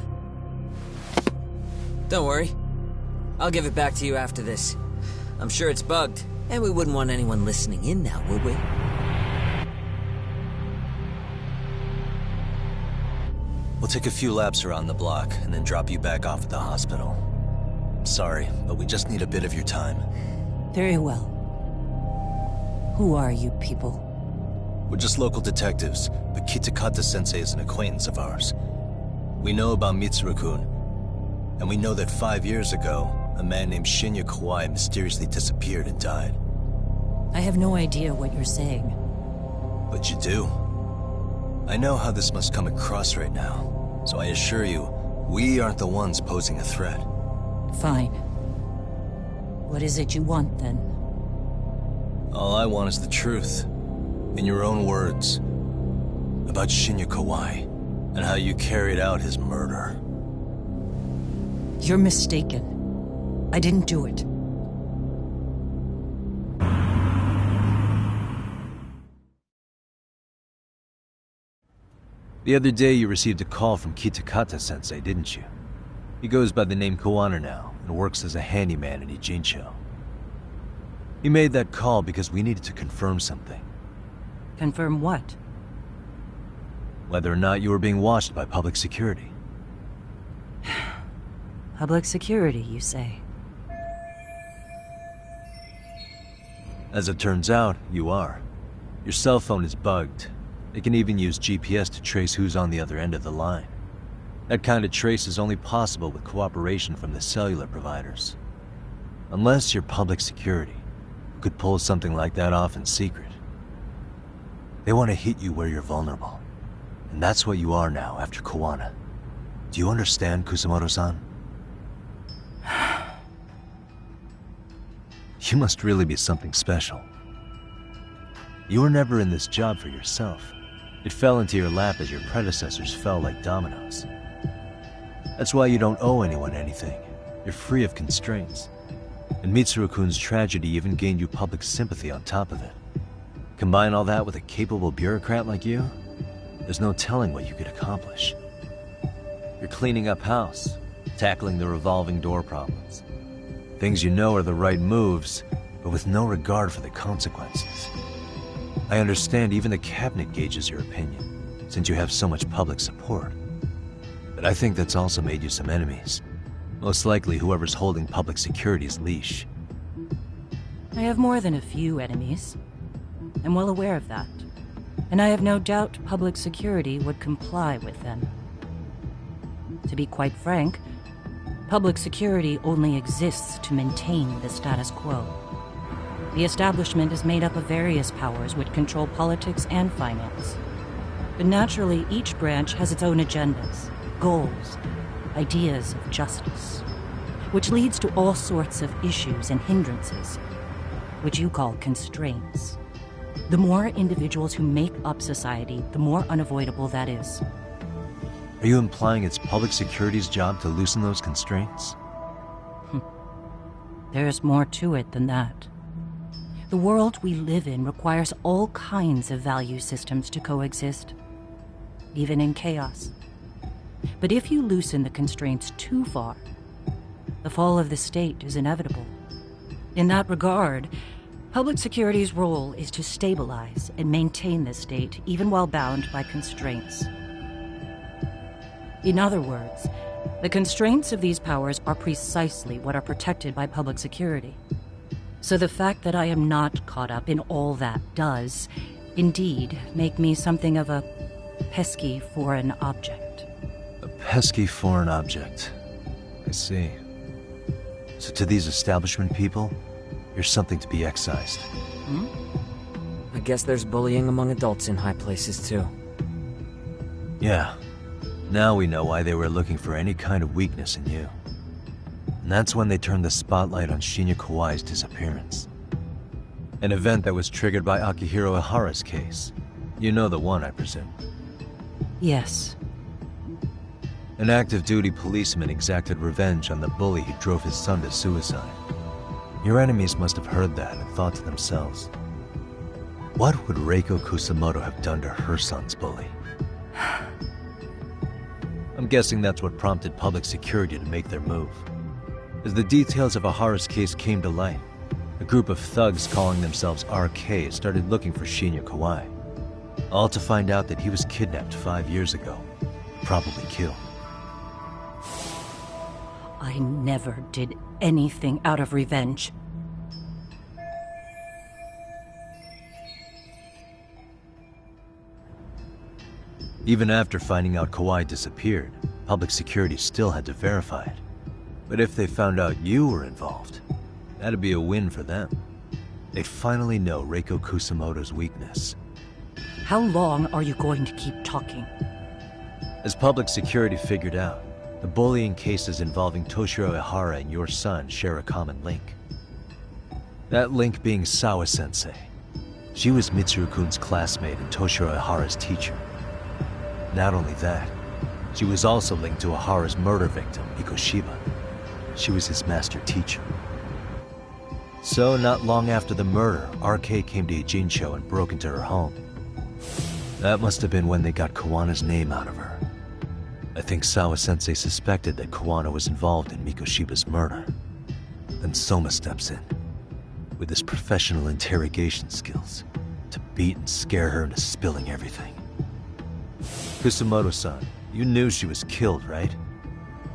Don't worry. I'll give it back to you after this. I'm sure it's bugged, and we wouldn't want anyone listening in now, would we? We'll take a few laps around the block, and then drop you back off at the hospital. Sorry, but we just need a bit of your time. Very well. Who are you people? We're just local detectives, but Kitakata-sensei is an acquaintance of ours. We know about Mitsuru-kun, and we know that 5 years ago, a man named Shinya Kawai mysteriously disappeared and died. I have no idea what you're saying. But you do. I know how this must come across right now, so I assure you, we aren't the ones posing a threat. Fine. What is it you want, then? All I want is the truth. In your own words. About Shinya Kawai, and how you carried out his murder. You're mistaken. I didn't do it. The other day you received a call from Kitakata-sensei, didn't you? He goes by the name Koana now, and works as a handyman in Ijincho. He made that call because we needed to confirm something. Confirm what? Whether or not you were being watched by public security. Public security, you say? As it turns out, you are. Your cell phone is bugged. It can even use GPS to trace who's on the other end of the line. That kind of trace is only possible with cooperation from the cellular providers. Unless you're public security, who could pull something like that off in secret. They want to hit you where you're vulnerable. And that's what you are now after Koana. Do you understand, Kusamoto-san? You must really be something special. You were never in this job for yourself. It fell into your lap as your predecessors fell like dominoes. That's why you don't owe anyone anything. You're free of constraints. And Mitsuru-kun's tragedy even gained you public sympathy on top of it. Combine all that with a capable bureaucrat like you, there's no telling what you could accomplish. You're cleaning up house, tackling the revolving door problems. Things you know are the right moves, but with no regard for the consequences. I understand even the cabinet gauges your opinion, since you have so much public support. But I think that's also made you some enemies. Most likely whoever's holding public security's leash. I have more than a few enemies. I'm well aware of that. And I have no doubt public security would comply with them. To be quite frank, public security only exists to maintain the status quo. The establishment is made up of various powers which control politics and finance. But naturally, each branch has its own agendas, goals, ideas of justice, which leads to all sorts of issues and hindrances, which you call constraints. The more individuals who make up society, the more unavoidable that is. Are you implying it's public security's job to loosen those constraints? There's more to it than that. The world we live in requires all kinds of value systems to coexist, even in chaos. But if you loosen the constraints too far, The fall of the state is inevitable. In that regard, public security's role is to stabilize and maintain the state, even while bound by constraints. In other words, the constraints of these powers are precisely what are protected by public security. So the fact that I am not caught up in all that does, indeed, make me something of a pesky foreign object. A pesky foreign object. I see. So to these establishment people, you're something to be excised. Hmm? I guess there's bullying among adults in high places, too. Yeah. Now we know why they were looking for any kind of weakness in you. And that's when they turned the spotlight on Shinya Kawai's disappearance. An event that was triggered by Akihiro Ihara's case. You know the one, I presume. Yes. An active-duty policeman exacted revenge on the bully who drove his son to suicide. Your enemies must have heard that and thought to themselves, what would Reiko Kusamoto have done to her son's bully? I'm guessing that's what prompted public security to make their move. As the details of Ihara's case came to light, a group of thugs calling themselves RK started looking for Shinya Kawai. All to find out that he was kidnapped 5 years ago, probably killed. I never did anything out of revenge. Even after finding out Kawai disappeared, public security still had to verify it. But if they found out you were involved, that'd be a win for them. They'd finally know Reiko Kusamoto's weakness. How long are you going to keep talking? As public security figured out, the bullying cases involving Toshiro Ihara and your son share a common link. That link being Sawa-sensei. She was Mitsuru-kun's classmate and Toshiro Ihara's teacher. Not only that, she was also linked to Ihara's murder victim, Mikoshiba. She was his master teacher. So, not long after the murder, RK came to Ijincho and broke into her home. That must have been when they got Kawana's name out of her. I think Sawa-sensei suspected that Kawana was involved in Mikoshiba's murder. Then Soma steps in, with his professional interrogation skills, to beat and scare her into spilling everything. Kusamoto-san, you knew she was killed, right?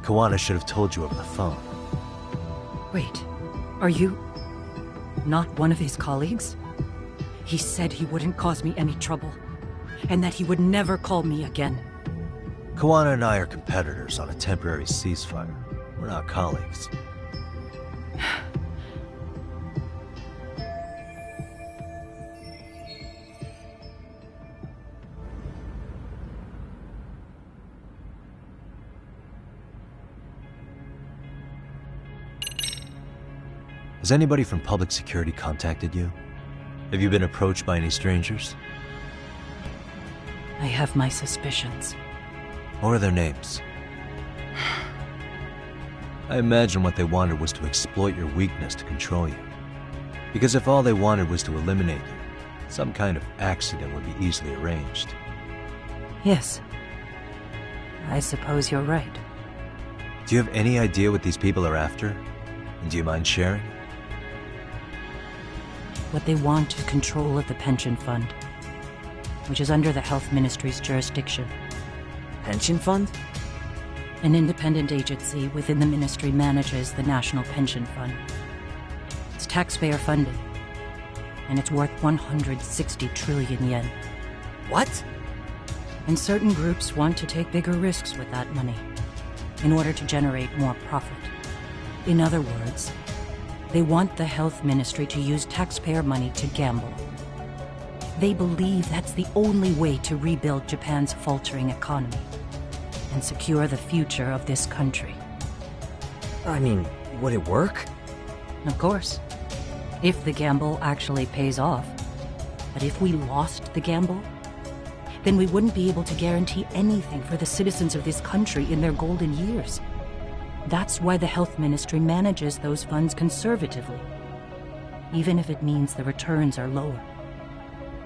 Kawana should have told you over the phone. Wait, are you not one of his colleagues? He said he wouldn't cause me any trouble, and that he would never call me again. Kawana and I are competitors on a temporary ceasefire. We're not colleagues. Has anybody from public security contacted you? Have you been approached by any strangers? I have my suspicions. What are their names? I imagine what they wanted was to exploit your weakness to control you. Because if all they wanted was to eliminate you, some kind of accident would be easily arranged. Yes. I suppose you're right. Do you have any idea what these people are after? And do you mind sharing? What they want is control of the pension fund, which is under the Health Ministry's jurisdiction. Pension fund? An independent agency within the ministry manages the National Pension Fund. It's taxpayer funded, and it's worth 160 trillion yen. What? And certain groups want to take bigger risks with that money in order to generate more profit. In other words, they want the health ministry to use taxpayer money to gamble. They believe that's the only way to rebuild Japan's faltering economy and secure the future of this country. I mean, would it work? Of course. If the gamble actually pays off. But if we lost the gamble, then we wouldn't be able to guarantee anything for the citizens of this country in their golden years. That's why the health ministry manages those funds conservatively, even if it means the returns are lower.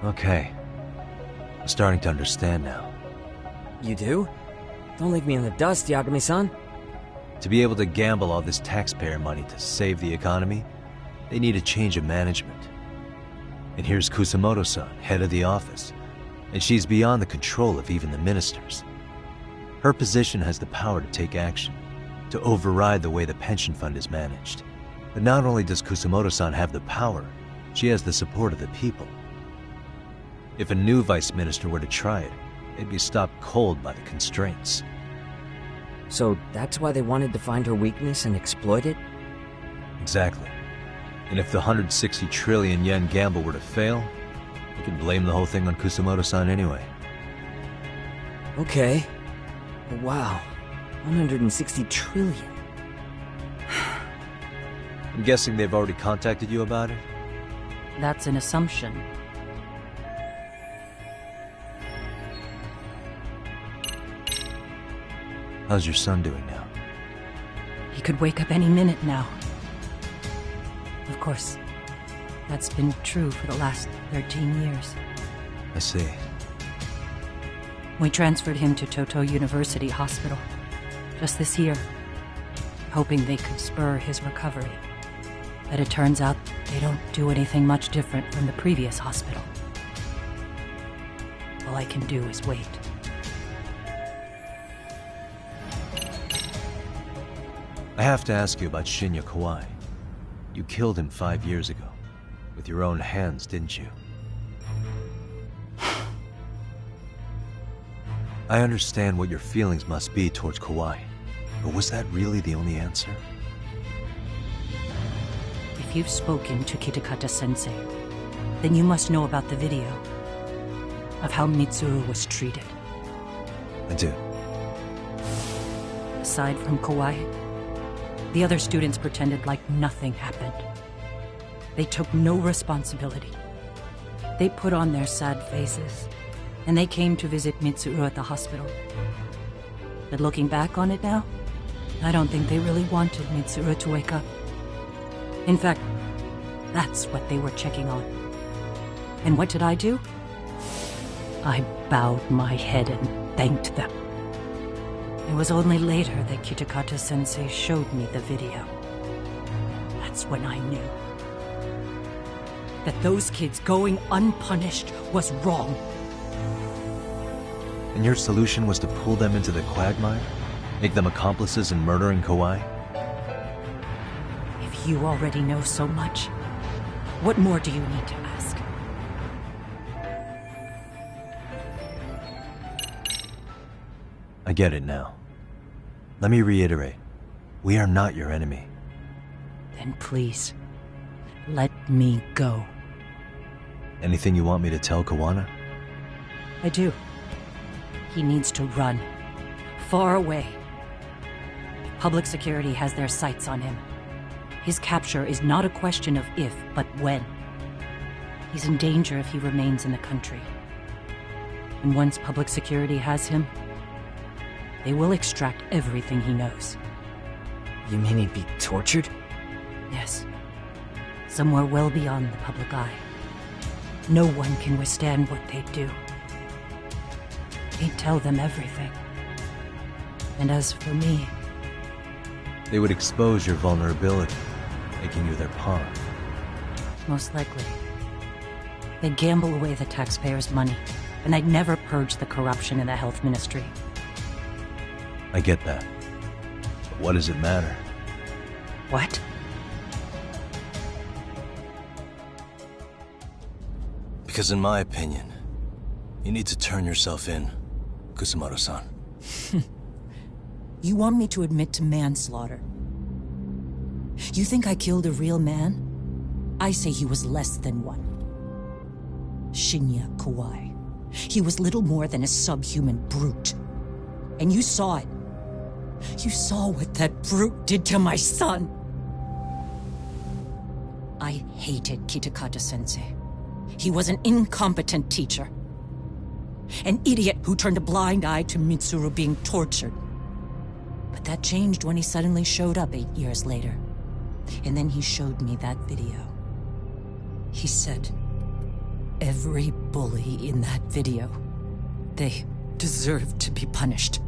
Okay. I'm starting to understand now. You do? Don't leave me in the dust, Yagami-san. To be able to gamble all this taxpayer money to save the economy, they need a change of management. And here's Kusamoto-san, head of the office, and she's beyond the control of even the ministers. Her position has the power to take action, to override the way the pension fund is managed. But not only does Kusamoto-san have the power, she has the support of the people. If a new vice minister were to try it, they'd be stopped cold by the constraints. So that's why they wanted to find her weakness and exploit it? Exactly. And if the 160 trillion yen gamble were to fail, you can blame the whole thing on Kusamoto-san anyway. Okay. But wow, 160 trillion. I'm guessing they've already contacted you about it? That's an assumption. How's your son doing now? He could wake up any minute now. Of course, that's been true for the last 13 years. I see. We transferred him to Toto University Hospital just this year, hoping they could spur his recovery. But it turns out they don't do anything much different from the previous hospital. All I can do is wait. I have to ask you about Shinya Kawai. You killed him 5 years ago. With your own hands, didn't you? I understand what your feelings must be towards Kawai, but was that really the only answer? If you've spoken to Kitakata-sensei, then you must know about the video of how Mitsuru was treated. I do. Aside from Kawai, the other students pretended like nothing happened. They took no responsibility. They put on their sad faces, and they came to visit Mitsuru at the hospital. But looking back on it now, I don't think they really wanted Mitsuru to wake up. In fact, that's what they were checking on. And what did I do? I bowed my head and thanked them. It was only later that Kitakata-sensei showed me the video. That's when I knew that those kids going unpunished was wrong. And your solution was to pull them into the quagmire? Make them accomplices in murdering Kawai? If you already know so much, what more do you need to ask? I get it now. Let me reiterate. We are not your enemy. Then please, let me go. Anything you want me to tell Kawana? I do. He needs to run. Far away. Public security has their sights on him. His capture is not a question of if, but when. He's in danger if he remains in the country. And once public security has him, they will extract everything he knows. You mean he'd be tortured? Yes. Somewhere well beyond the public eye. No one can withstand what they do. He'd tell them everything. And as for me... They would expose your vulnerability, making you their pawn. Most likely. They'd gamble away the taxpayers' money, and they'd never purge the corruption in the health ministry. I get that. But what does it matter? What? Because in my opinion, you need to turn yourself in, Kusamoto-san. You want me to admit to manslaughter? You think I killed a real man? I say he was less than one. Shinya Kawai. He was little more than a subhuman brute. And you saw it. You saw what that brute did to my son. I hated Kitakata-sensei. He was an incompetent teacher. An idiot who turned a blind eye to Mitsuru being tortured. But that changed when he suddenly showed up 8 years later. And then he showed me that video. He said, every bully in that video, they deserved to be punished.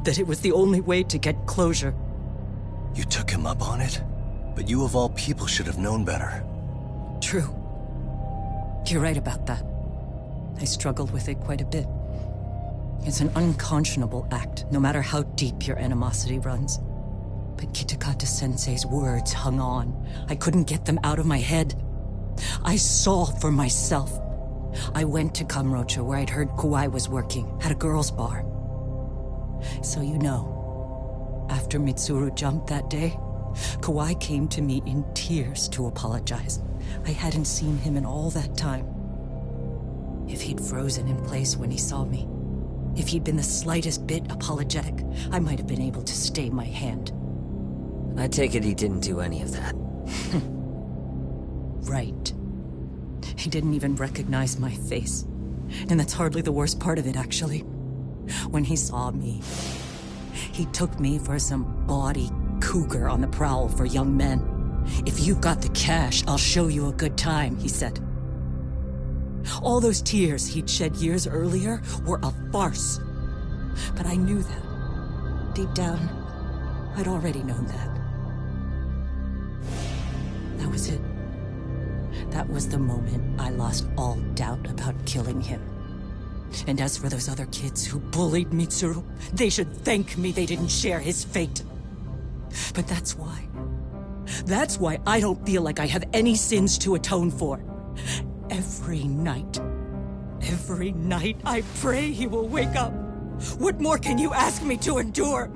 That it was the only way to get closure. You took him up on it? But you of all people should have known better. True. You're right about that. I struggled with it quite a bit. It's an unconscionable act, no matter how deep your animosity runs. But Kitakata-sensei's words hung on. I couldn't get them out of my head. I saw for myself. I went to Kamurocho, where I'd heard Kawai was working, at a girls' bar. So you know, after Mitsuru jumped that day, Kawai came to me in tears to apologize. I hadn't seen him in all that time. If he'd frozen in place when he saw me, if he'd been the slightest bit apologetic, I might have been able to stay my hand. I take it he didn't do any of that. Right. He didn't even recognize my face. And that's hardly the worst part of it, actually. When he saw me, he took me for some bawdy cougar on the prowl for young men. If you've got the cash, I'll show you a good time, he said. All those tears he'd shed years earlier were a farce. But I knew that. Deep down, I'd already known that. That was it. That was the moment I lost all doubt about killing him. And as for those other kids who bullied Mitsuru, they should thank me they didn't share his fate. But that's why I don't feel like I have any sins to atone for. Every night I pray he will wake up. What more can you ask me to endure?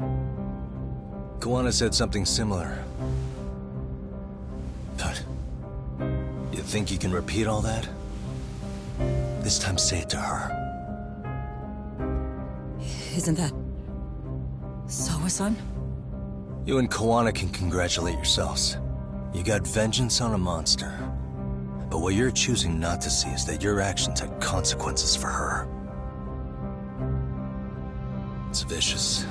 Kawana said something similar. But you think you can repeat all that? This time say it to her. Isn't that Sawa-san? You and Kawana can congratulate yourselves. You got vengeance on a monster. But what you're choosing not to see is that your actions had consequences for her. It's vicious.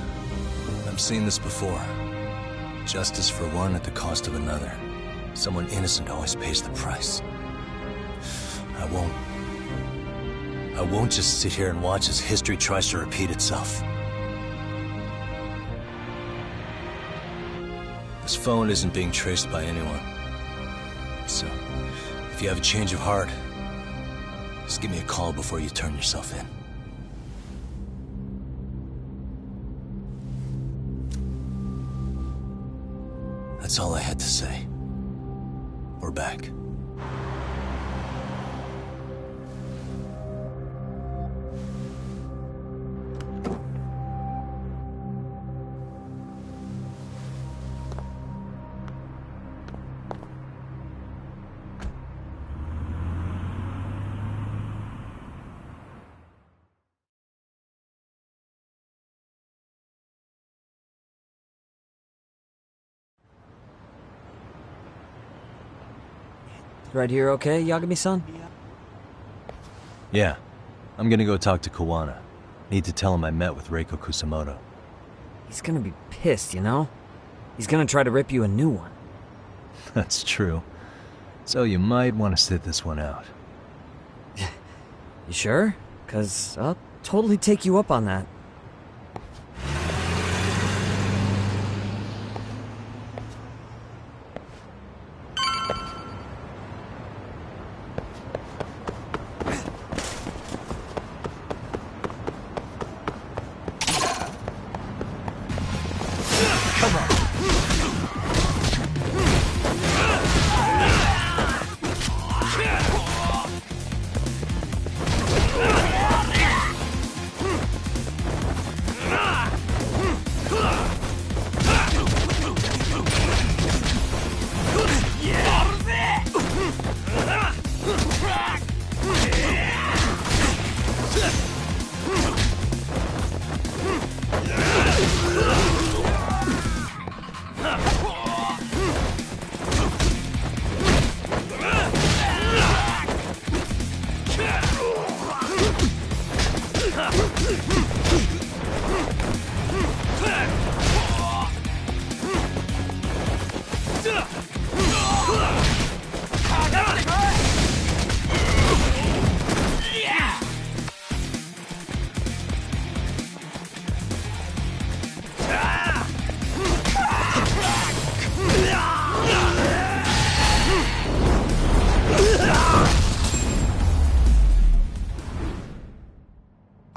I've seen this before. Justice for one at the cost of another. Someone innocent always pays the price. I won't just sit here and watch as history tries to repeat itself. This phone isn't being traced by anyone. So, if you have a change of heart, just give me a call before you turn yourself in. That's all I had to say. We're back. Right here okay, Yagami-san? Yeah. I'm gonna go talk to Kawana. Need to tell him I met with Reiko Kusamoto. He's gonna be pissed, you know? He's gonna try to rip you a new one. That's true. So you might want to sit this one out. You sure? 'Cause I'll totally take you up on that.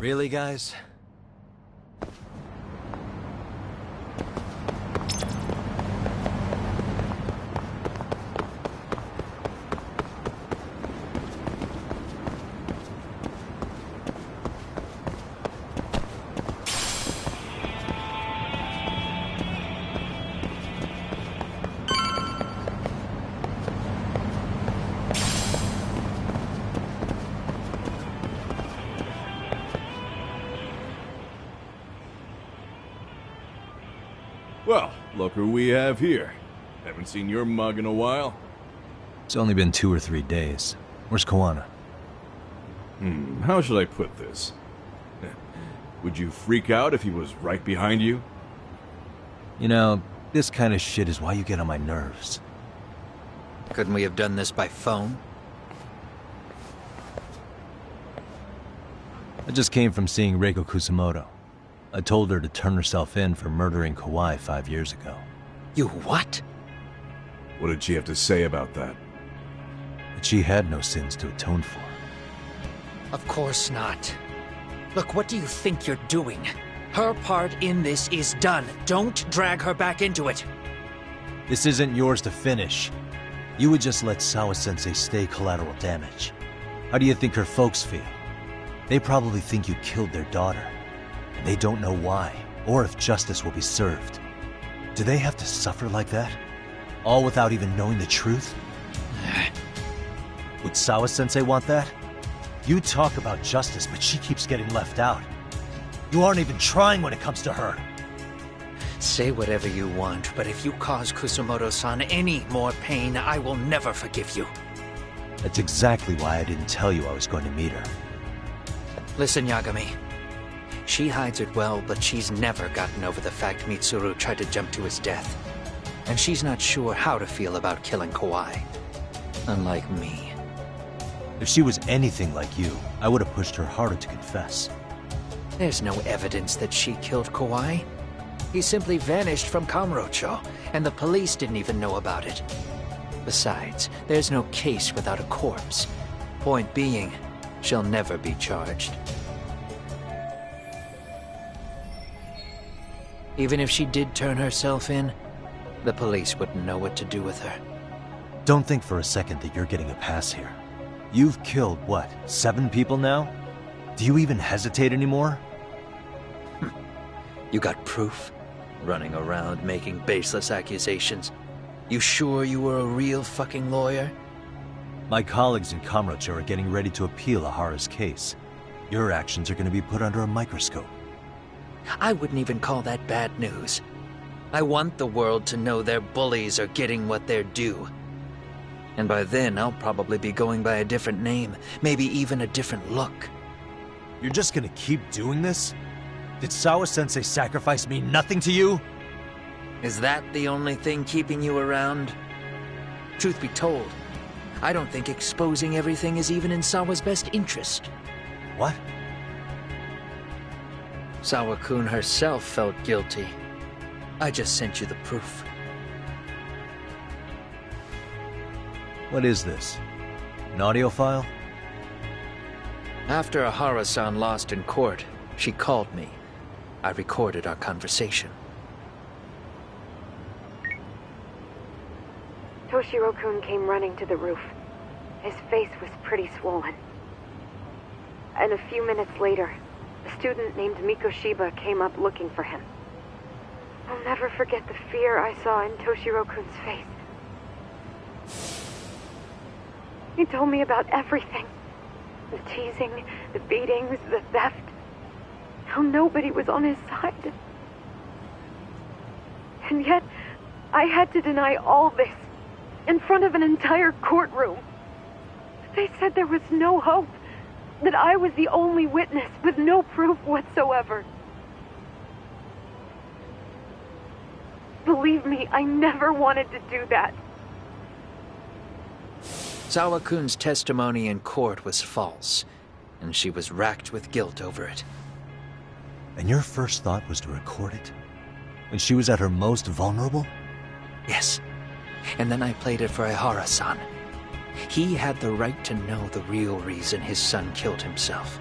Really, guys? Well, look who we have here. Haven't seen your mug in a while. It's only been 2 or 3 days. Where's Koana? How should I put this? Would you freak out if he was right behind you? You know, this kind of shit is why you get on my nerves. Couldn't we have done this by phone? I just came from seeing Reiko Kusamoto. I told her to turn herself in for murdering Kawai 5 years ago. You what? What did she have to say about that? That she had no sins to atone for. Of course not. Look, what do you think you're doing? Her part in this is done. Don't drag her back into it. This isn't yours to finish. You would just let Sawa-sensei stay collateral damage. How do you think her folks feel? They probably think you killed their daughter. And they don't know why, or if justice will be served. Do they have to suffer like that? All without even knowing the truth? Would Sawa-sensei want that? You talk about justice, but she keeps getting left out. You aren't even trying when it comes to her. Say whatever you want, but if you cause Kusamoto-san any more pain, I will never forgive you. That's exactly why I didn't tell you I was going to meet her. Listen, Yagami. She hides it well, but she's never gotten over the fact Mitsuru tried to jump to his death. And she's not sure how to feel about killing Kawai. Unlike me. If she was anything like you, I would have pushed her harder to confess. There's no evidence that she killed Kawai. He simply vanished from Kamurocho, and the police didn't even know about it. Besides, there's no case without a corpse. Point being, she'll never be charged. Even if she did turn herself in, the police wouldn't know what to do with her. Don't think for a second that you're getting a pass here. You've killed, what, 7 people now? Do you even hesitate anymore? You got proof? Running around making baseless accusations. You sure you were a real fucking lawyer? My colleagues in Kamurocho are getting ready to appeal Ahara's case. Your actions are going to be put under a microscope. I wouldn't even call that bad news. I want the world to know their bullies are getting what they're due. And by then, I'll probably be going by a different name, maybe even a different look. You're just gonna keep doing this? Did Sawa-sensei sacrifice mean nothing to you? Is that the only thing keeping you around? Truth be told, I don't think exposing everything is even in Sawa's best interest. What? Sawa-kun herself felt guilty. I just sent you the proof. What is this? An audio file? After Ahara-san lost in court, she called me. I recorded our conversation. Toshiro-kun came running to the roof. His face was pretty swollen. And a few minutes later, a student named Mikoshiba came up looking for him. I'll never forget the fear I saw in Toshiro-kun's face. He told me about everything. The teasing, the beatings, the theft. How nobody was on his side. And yet, I had to deny all this in front of an entire courtroom. They said there was no hope, that I was the only witness with no proof whatsoever. Believe me, I never wanted to do that. Sawa-kun's testimony in court was false, and she was racked with guilt over it. And your first thought was to record it? When she was at her most vulnerable? Yes. And then I played it for Ahara-san. He had the right to know the real reason his son killed himself.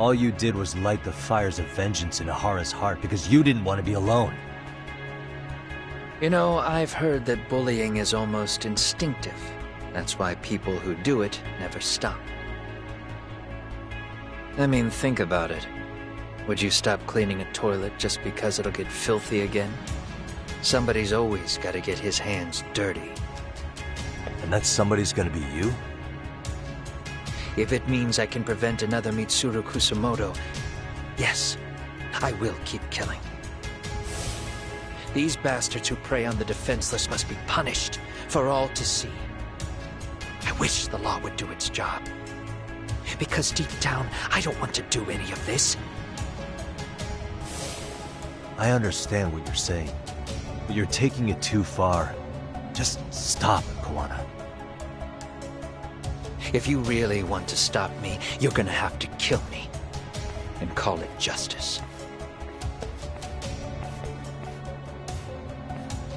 All you did was light the fires of vengeance in Ihara's heart because you didn't want to be alone. You know, I've heard that bullying is almost instinctive. That's why people who do it never stop. I mean, think about it. Would you stop cleaning a toilet just because it'll get filthy again? Somebody's always got to get his hands dirty. And that somebody's gonna be you? If it means I can prevent another Mitsuru Kusamoto, yes, I will keep killing. These bastards who prey on the defenseless must be punished for all to see. I wish the law would do its job. Because deep down, I don't want to do any of this. I understand what you're saying, but you're taking it too far. Just stop, Kuwana. If you really want to stop me, you're gonna have to kill me. And call it justice.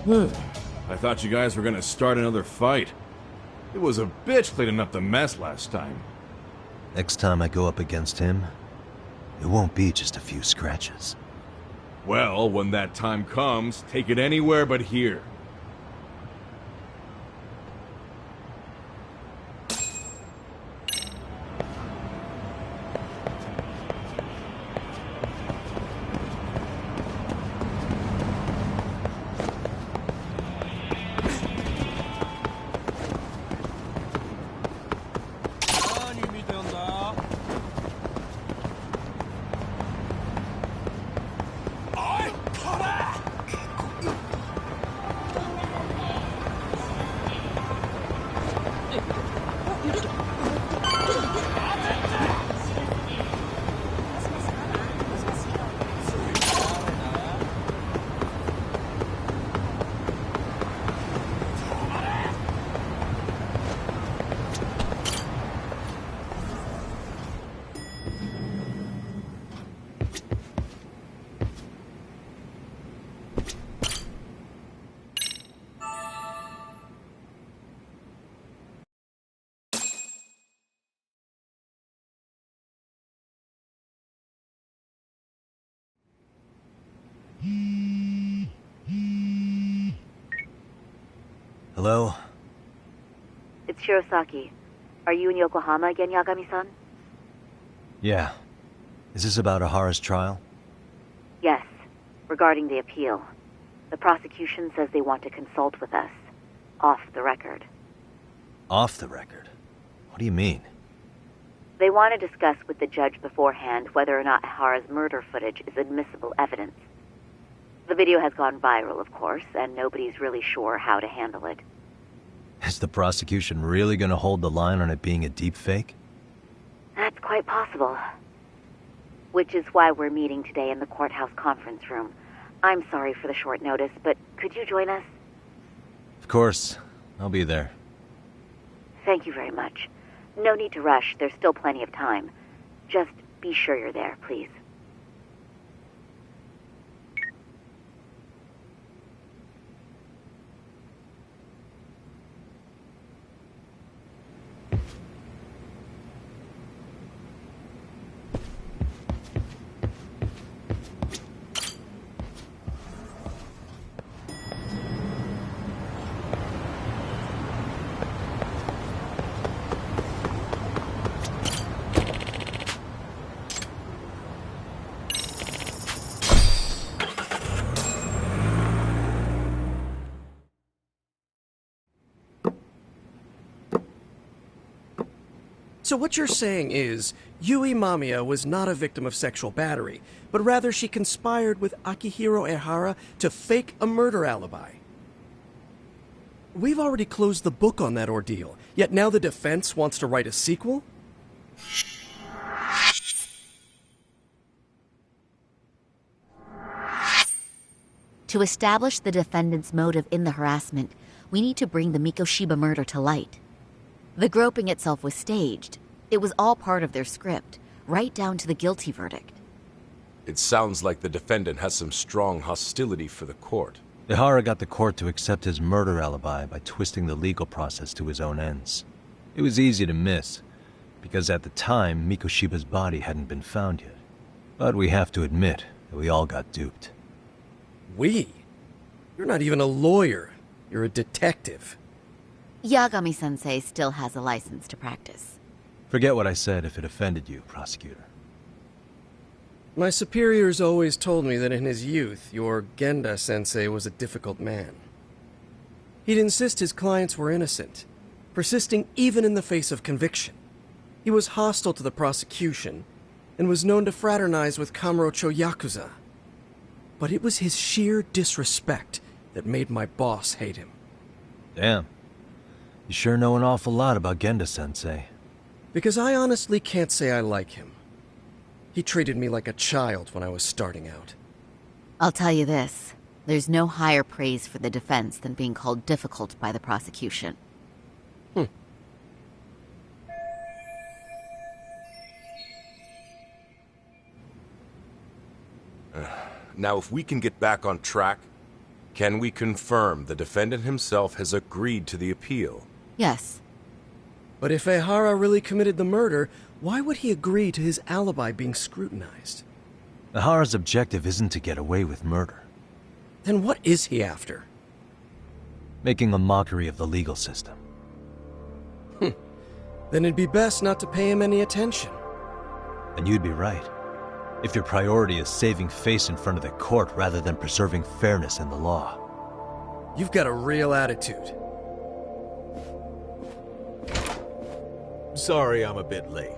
I thought you guys were gonna start another fight. It was a bitch cleaning up the mess last time. Next time I go up against him, it won't be just a few scratches. Well, when that time comes, take it anywhere but here. Hello? It's Shirosaki. Are you in Yokohama again, Yagami-san? Yeah. Is this about Ihara's trial? Yes. Regarding the appeal. The prosecution says they want to consult with us. Off the record. Off the record? What do you mean? They want to discuss with the judge beforehand whether or not Ihara's murder footage is admissible evidence. The video has gone viral, of course, and nobody's really sure how to handle it. Is the prosecution really gonna hold the line on it being a deepfake? That's quite possible. Which is why we're meeting today in the courthouse conference room. I'm sorry for the short notice, but could you join us? Of course. I'll be there. Thank you very much. No need to rush. There's still plenty of time. Just be sure you're there, please. So what you're saying is, Yui Mamiya was not a victim of sexual battery, but rather she conspired with Akihiro Ehara to fake a murder alibi. We've already closed the book on that ordeal, yet now the defense wants to write a sequel? To establish the defendant's motive in the harassment, we need to bring the Mikoshiba murder to light. The groping itself was staged. It was all part of their script, right down to the guilty verdict. It sounds like the defendant has some strong hostility for the court. Ihara got the court to accept his murder alibi by twisting the legal process to his own ends. It was easy to miss, because at the time, Mikoshiba's body hadn't been found yet. But we have to admit that we all got duped. We? You're not even a lawyer. You're a detective. Yagami-sensei still has a license to practice. Forget what I said if it offended you, prosecutor. My superiors always told me that in his youth, your Genda-sensei was a difficult man. He'd insist his clients were innocent, persisting even in the face of conviction. He was hostile to the prosecution, and was known to fraternize with Kamurocho Yakuza. But it was his sheer disrespect that made my boss hate him. Damn. You sure know an awful lot about Genda-sensei. Because I honestly can't say I like him. He treated me like a child when I was starting out. I'll tell you this. There's no higher praise for the defense than being called difficult by the prosecution. Now, if we can get back on track, can we confirm the defendant himself has agreed to the appeal? Yes. But if Ehara really committed the murder, why would he agree to his alibi being scrutinized? Ehara's objective isn't to get away with murder. Then what is he after? Making a mockery of the legal system. Then it'd be best not to pay him any attention. And you'd be right. If your priority is saving face in front of the court rather than preserving fairness in the law. You've got a real attitude. Sorry I'm a bit late.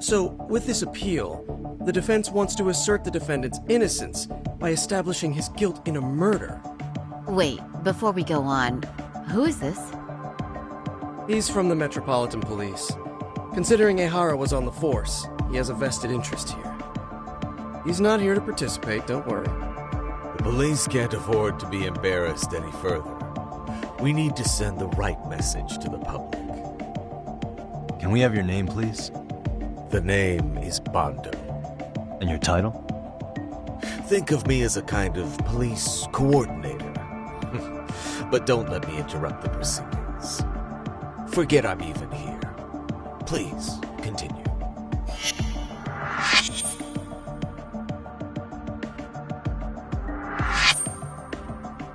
So, with this appeal, the defense wants to assert the defendant's innocence by establishing his guilt in a murder. Wait, before we go on, who is this? He's from the Metropolitan Police. Considering Ehara was on the force, he has a vested interest here. He's not here to participate, don't worry. The police can't afford to be embarrassed any further. We need to send the right message to the public. Can we have your name, please? The name is Bando. And your title? Think of me as a kind of police coordinator. But don't let me interrupt the proceedings. Forget I'm even here. Please, continue.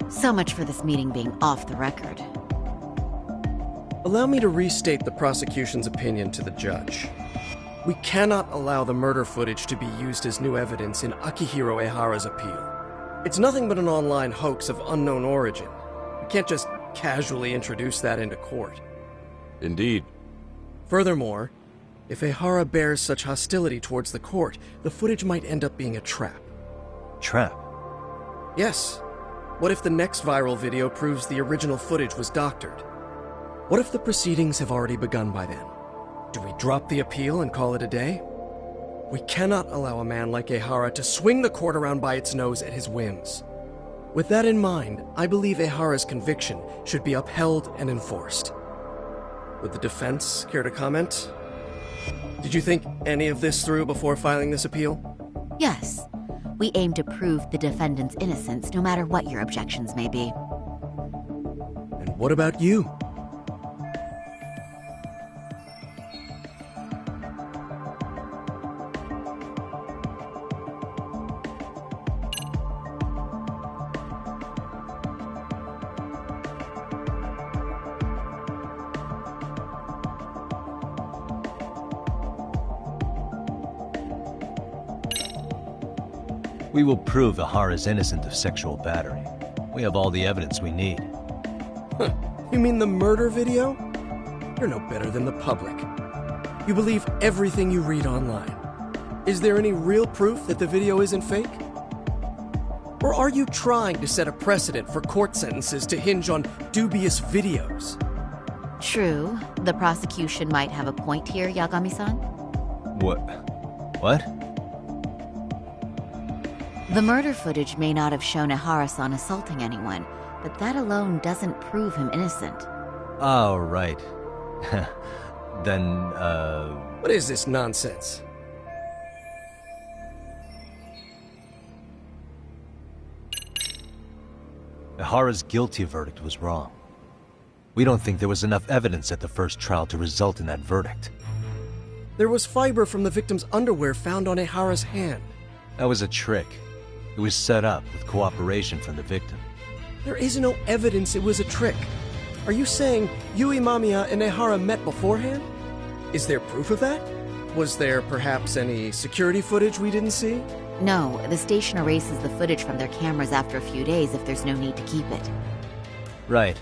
So much for this meeting being off the record. Allow me to restate the prosecution's opinion to the judge. We cannot allow the murder footage to be used as new evidence in Akihiro Ehara's appeal. It's nothing but an online hoax of unknown origin. We can't just casually introduce that into court. Indeed. Furthermore, if Ehara bears such hostility towards the court, the footage might end up being a trap. Trap? Yes. What if the next viral video proves the original footage was doctored? What if the proceedings have already begun by then? Do we drop the appeal and call it a day? We cannot allow a man like Ehara to swing the court around by its nose at his whims. With that in mind, I believe Ehara's conviction should be upheld and enforced. Would the defense care to comment? Did you think any of this through before filing this appeal? Yes. We aim to prove the defendant's innocence no matter what your objections may be. And what about you? We will prove Ehara's innocent of sexual battery. We have all the evidence we need. Huh. You mean the murder video? You're no better than the public. You believe everything you read online. Is there any real proof that the video isn't fake? Or are you trying to set a precedent for court sentences to hinge on dubious videos? True. The prosecution might have a point here, Yagami-san. What? The murder footage may not have shown Ehara-san assaulting anyone, but that alone doesn't prove him innocent. Oh, right. Then, What is this nonsense? Ihara's guilty verdict was wrong. We don't think there was enough evidence at the first trial to result in that verdict. There was fiber from the victim's underwear found on Ihara's hand. That was a trick. It was set up with cooperation from the victim. There is no evidence it was a trick. Are you saying Yui Mamiya and Ihara met beforehand? Is there proof of that? Was there perhaps any security footage we didn't see? No, the station erases the footage from their cameras after a few days if there's no need to keep it. Right.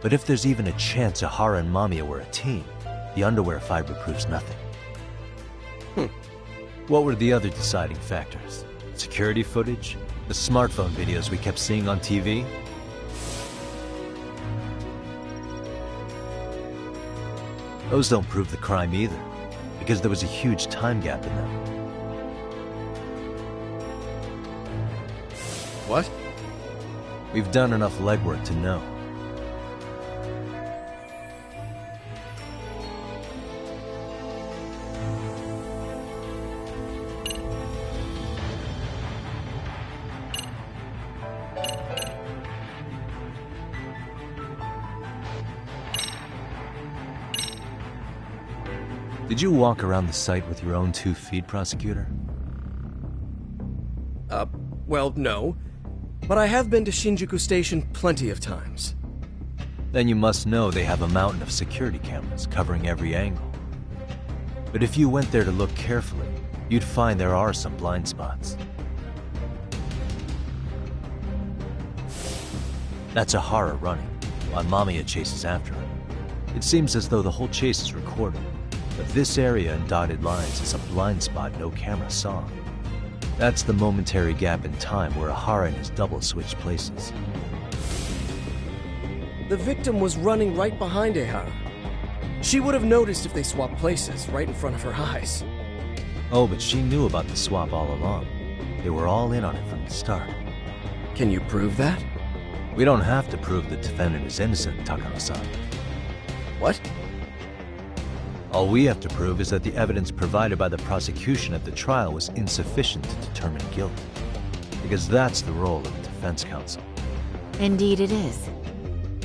But if there's even a chance Ihara and Mamiya were a team, the underwear fiber proves nothing. What were the other deciding factors? Security footage? The smartphone videos we kept seeing on TV? Those don't prove the crime either, because there was a huge time gap in them. What? We've done enough legwork to know. Did you walk around the site with your own 2 feet, Prosecutor? Well, no. But I have been to Shinjuku Station plenty of times. Then you must know they have a mountain of security cameras covering every angle. But if you went there to look carefully, you'd find there are some blind spots. That's Ihara running, while Mamiya chases after him. It seems as though the whole chase is recorded, but this area in dotted lines is a blind spot no camera saw. That's the momentary gap in time where Ihara and his double switched places. The victim was running right behind Ihara. She would have noticed if they swapped places right in front of her eyes. Oh, but she knew about the swap all along. They were all in on it from the start. Can you prove that? We don't have to prove the defendant is innocent, Takano-san. What? All we have to prove is that the evidence provided by the prosecution at the trial was insufficient to determine guilt. Because that's the role of the defense counsel. Indeed it is.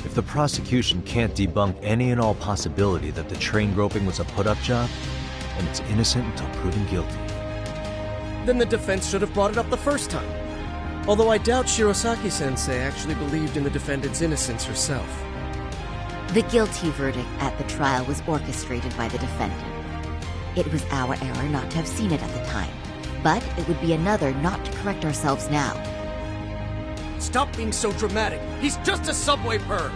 If the prosecution can't debunk any and all possibility that the train groping was a put-up job, then it's innocent until proven guilty. Then the defense should have brought it up the first time. Although I doubt Shirosaki-sensei actually believed in the defendant's innocence herself. The guilty verdict at the trial was orchestrated by the defendant. It was our error not to have seen it at the time, but it would be another not to correct ourselves now. Stop being so dramatic. He's just a subway perv.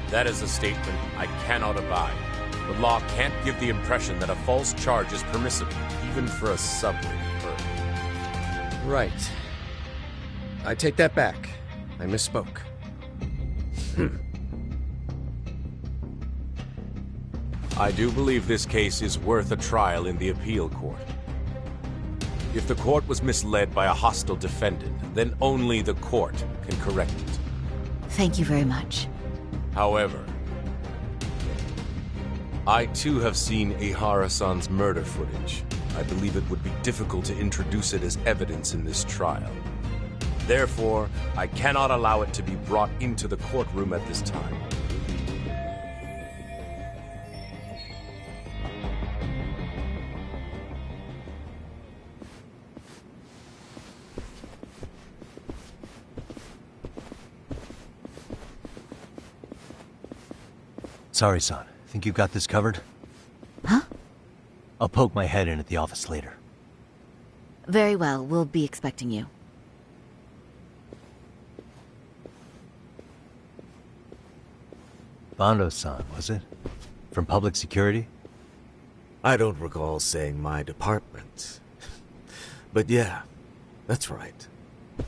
That is a statement I cannot abide. The law can't give the impression that a false charge is permissible, even for a subway perv. Right. I take that back. I misspoke. I do believe this case is worth a trial in the appeal court. If the court was misled by a hostile defendant, then only the court can correct it. Thank you very much. However, I too have seen Ihara-san's murder footage. I believe it would be difficult to introduce it as evidence in this trial. Therefore, I cannot allow it to be brought into the courtroom at this time. Sorry, son. Think you got this covered? Huh? I'll poke my head in at the office later. Very well, we'll be expecting you. Bando-san, was it? From Public Security? I don't recall saying my department. But yeah, that's right.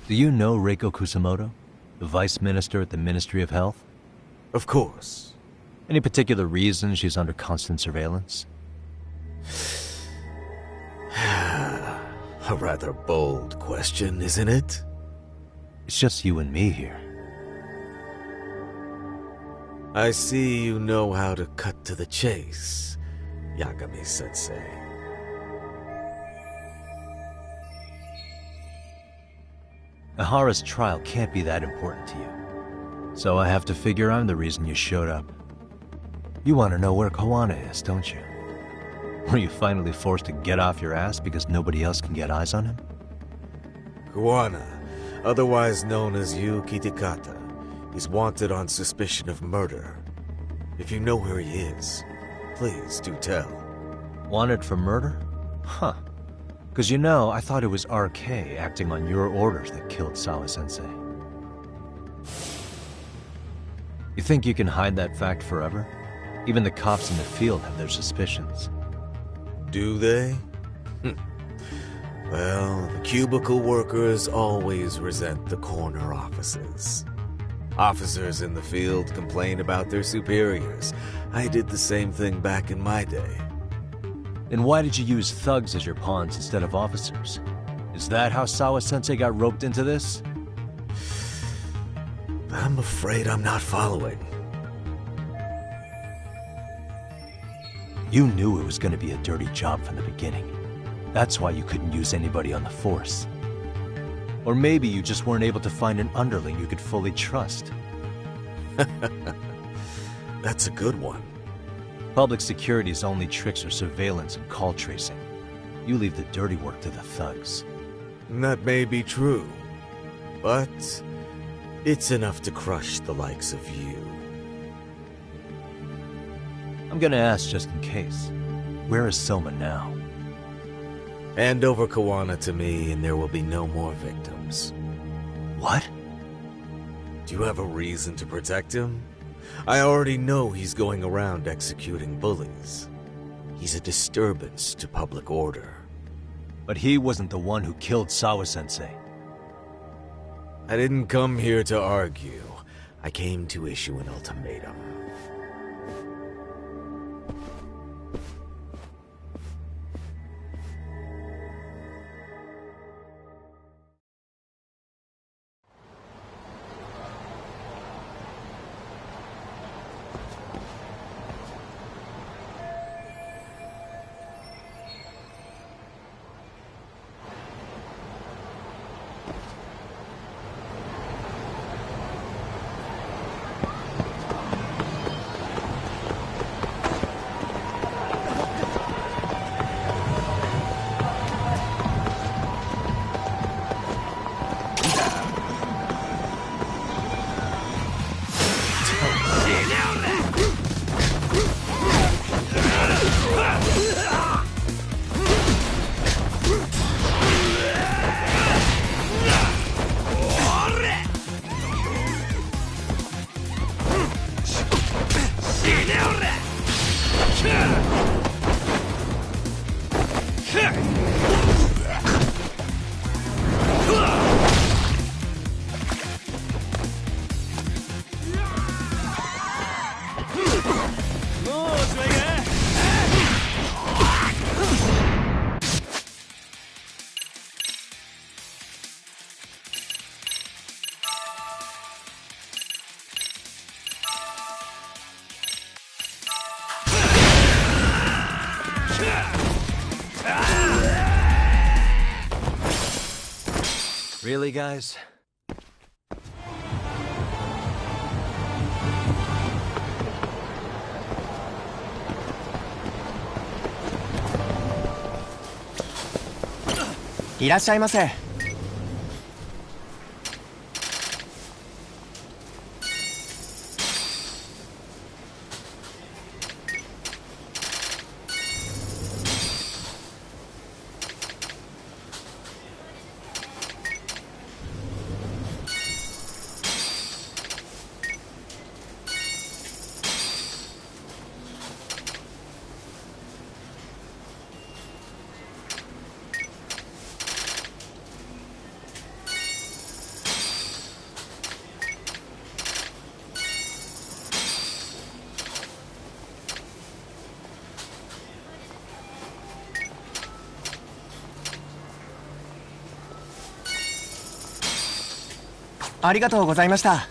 Do you know Reiko Kusamoto? The Vice Minister at the Ministry of Health? Of course. Any particular reason she's under constant surveillance? A rather bold question, isn't it? It's just you and me here. I see you know how to cut to the chase, Yagami-sensei. Ihara's trial can't be that important to you. So I have to figure I'm the reason you showed up. You want to know where Kuwana is, don't you? Were you finally forced to get off your ass because nobody else can get eyes on him? Kuwana, otherwise known as Yu Kitakata, is wanted on suspicion of murder. If you know where he is, please do tell. Wanted for murder? Huh. Because you know, I thought it was RK acting on your orders that killed Sawa-sensei. You think you can hide that fact forever? Even the cops in the field have their suspicions. Do they? Well, the cubicle workers always resent the corner offices. Officers in the field complain about their superiors. I did the same thing back in my day. Then why did you use thugs as your pawns instead of officers? Is that how Sawa-sensei got roped into this? I'm afraid I'm not following. You knew it was going to be a dirty job from the beginning. That's why you couldn't use anybody on the force. Or maybe you just weren't able to find an underling you could fully trust. That's a good one. Public security's only tricks are surveillance and call tracing. You leave the dirty work to the thugs. That may be true, but it's enough to crush the likes of you. I'm gonna ask just in case. Where is Soma now? Hand over Kuwana to me and there will be no more victims. What? Do you have a reason to protect him? I already know he's going around executing bullies. He's a disturbance to public order. But he wasn't the one who killed Sawa-sensei. I didn't come here to argue. I came to issue an ultimatum. Really, guys?いらっしゃいませ。ありがとうございました。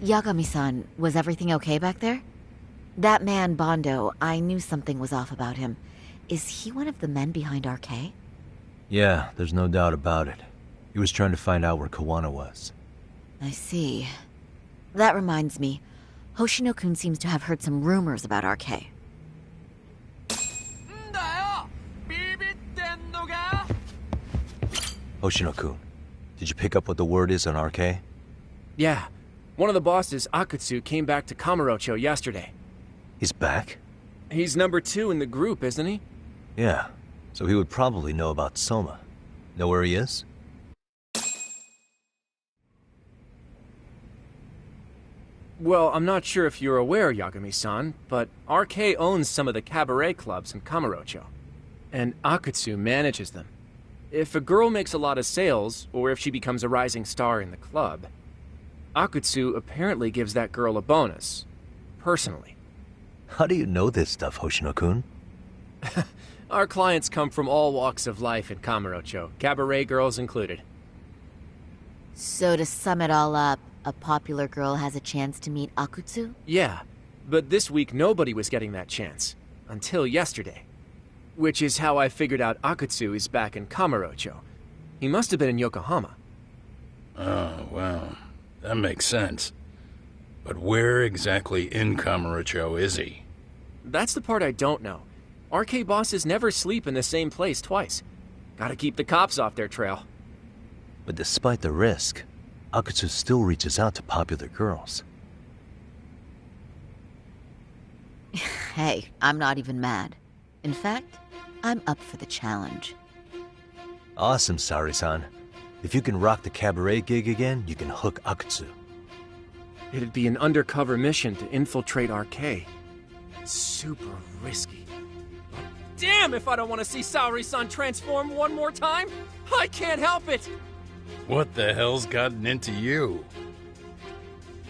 Yagami-san, was everything okay back there? That man, Bondo, I knew something was off about him. Is he one of the men behind RK? Yeah, there's no doubt about it. He was trying to find out where Kawana was. I see. That reminds me, Hoshino-kun seems to have heard some rumors about RK. Hoshino-kun, did you pick up what the word is on RK? Yeah. One of the bosses, Akutsu, came back to Kamurocho yesterday. He's back? He's number 2 in the group, isn't he? Yeah, so he would probably know about Soma. Know where he is? Well, I'm not sure if you're aware, Yagami-san, but RK owns some of the cabaret clubs in Kamurocho, and Akutsu manages them. If a girl makes a lot of sales, or if she becomes a rising star in the club, Akutsu apparently gives that girl a bonus, personally. How do you know this stuff, Hoshino-kun? Our clients come from all walks of life in Kamurocho, cabaret girls included. So to sum it all up, a popular girl has a chance to meet Akutsu? Yeah, but this week nobody was getting that chance. Until yesterday. Which is how I figured out Akutsu is back in Kamurocho. He must have been in Yokohama. Oh, wow. That makes sense. But where exactly in Kamurocho is he? That's the part I don't know. RK bosses never sleep in the same place twice. Gotta keep the cops off their trail. But despite the risk, Akutsu still reaches out to popular girls. Hey, I'm not even mad. In fact, I'm up for the challenge. Awesome, Saori-san. If you can rock the cabaret gig again, you can hook Akutsu. It'd be an undercover mission to infiltrate RK. Super risky. But damn if I don't want to see Saori-san transform one more time! I can't help it! What the hell's gotten into you?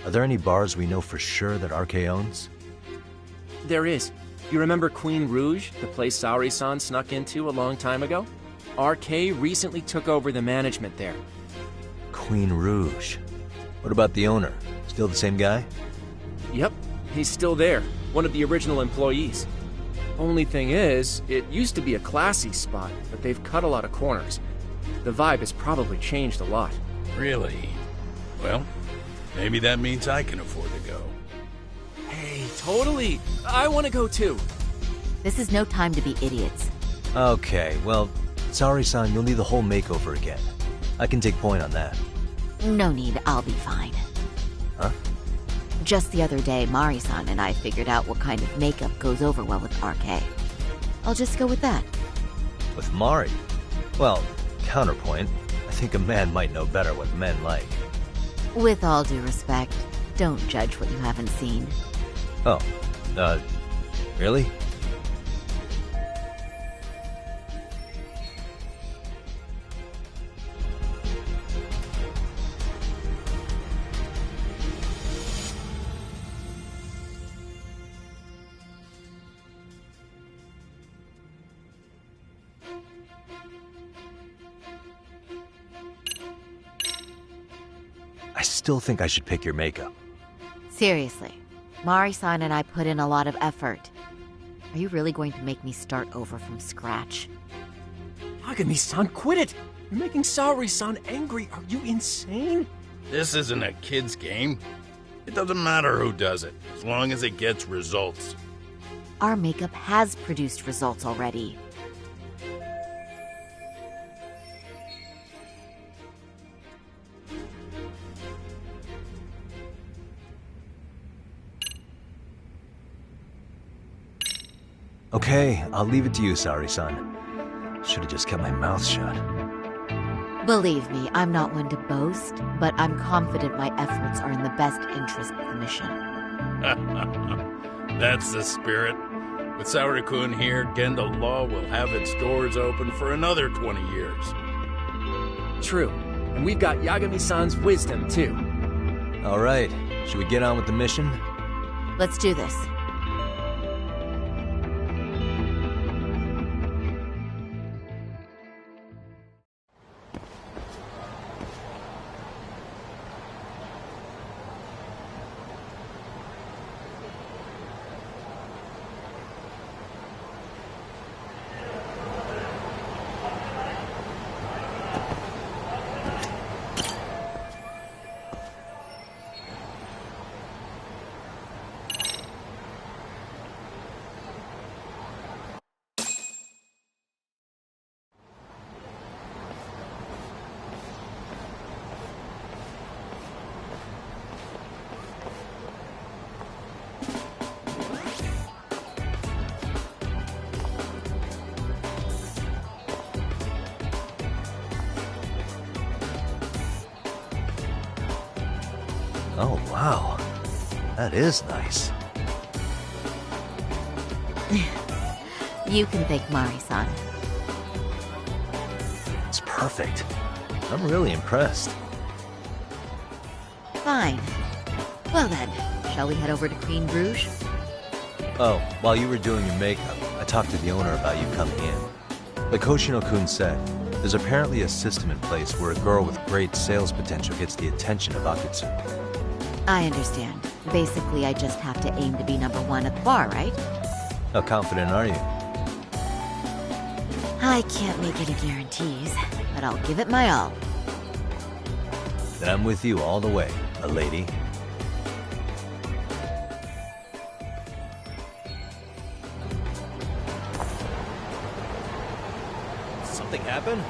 Are there any bars we know for sure that RK owns? There is. You remember Queen Rouge, the place Saori-san snuck into a long time ago? RK recently took over the management there. Queen Rouge. What about the owner? Still the same guy? Yep, he's still there. One of the original employees. Only thing is, it used to be a classy spot, but they've cut a lot of corners. The vibe has probably changed a lot. Really? Well, maybe that means I can afford to go. Hey, totally! I want to go too! This is no time to be idiots. Okay, well, Saori-san, you'll need the whole makeover again. I can take point on that. No need, I'll be fine. Huh? Just the other day, Mari-san and I figured out what kind of makeup goes over well with RK. I'll just go with that. With Mari? Well, counterpoint, I think a man might know better what men like. With all due respect, don't judge what you haven't seen. Oh, really? I still think I should pick your makeup. Seriously, Mari-san and I put in a lot of effort. Are you really going to make me start over from scratch? Yagami-san, quit it! You're making Saori-san angry. Are you insane? This isn't a kid's game. It doesn't matter who does it, as long as it gets results. Our makeup has produced results already. Okay, I'll leave it to you, Saori-san. Should have just kept my mouth shut. Believe me, I'm not one to boast, but I'm confident my efforts are in the best interest of the mission. That's the spirit. With Saori-kun here, Genda Law will have its doors open for another 20 years. True. And we've got Yagami-san's wisdom, too. All right, should we get on with the mission? Let's do this. Oh, wow. That is nice. You can thank Mari-san. It's perfect. I'm really impressed. Fine. Well then, shall we head over to Queen Bruges? Oh, while you were doing your makeup, I talked to the owner about you coming in. Like Hoshino-kun said, there's apparently a system in place where a girl with great sales potential gets the attention of Akutsu. I understand. Basically, I just have to aim to be #1 at the bar, right? How confident are you? I can't make any guarantees, but I'll give it my all. Then I'm with you all the way, a lady. Something happened?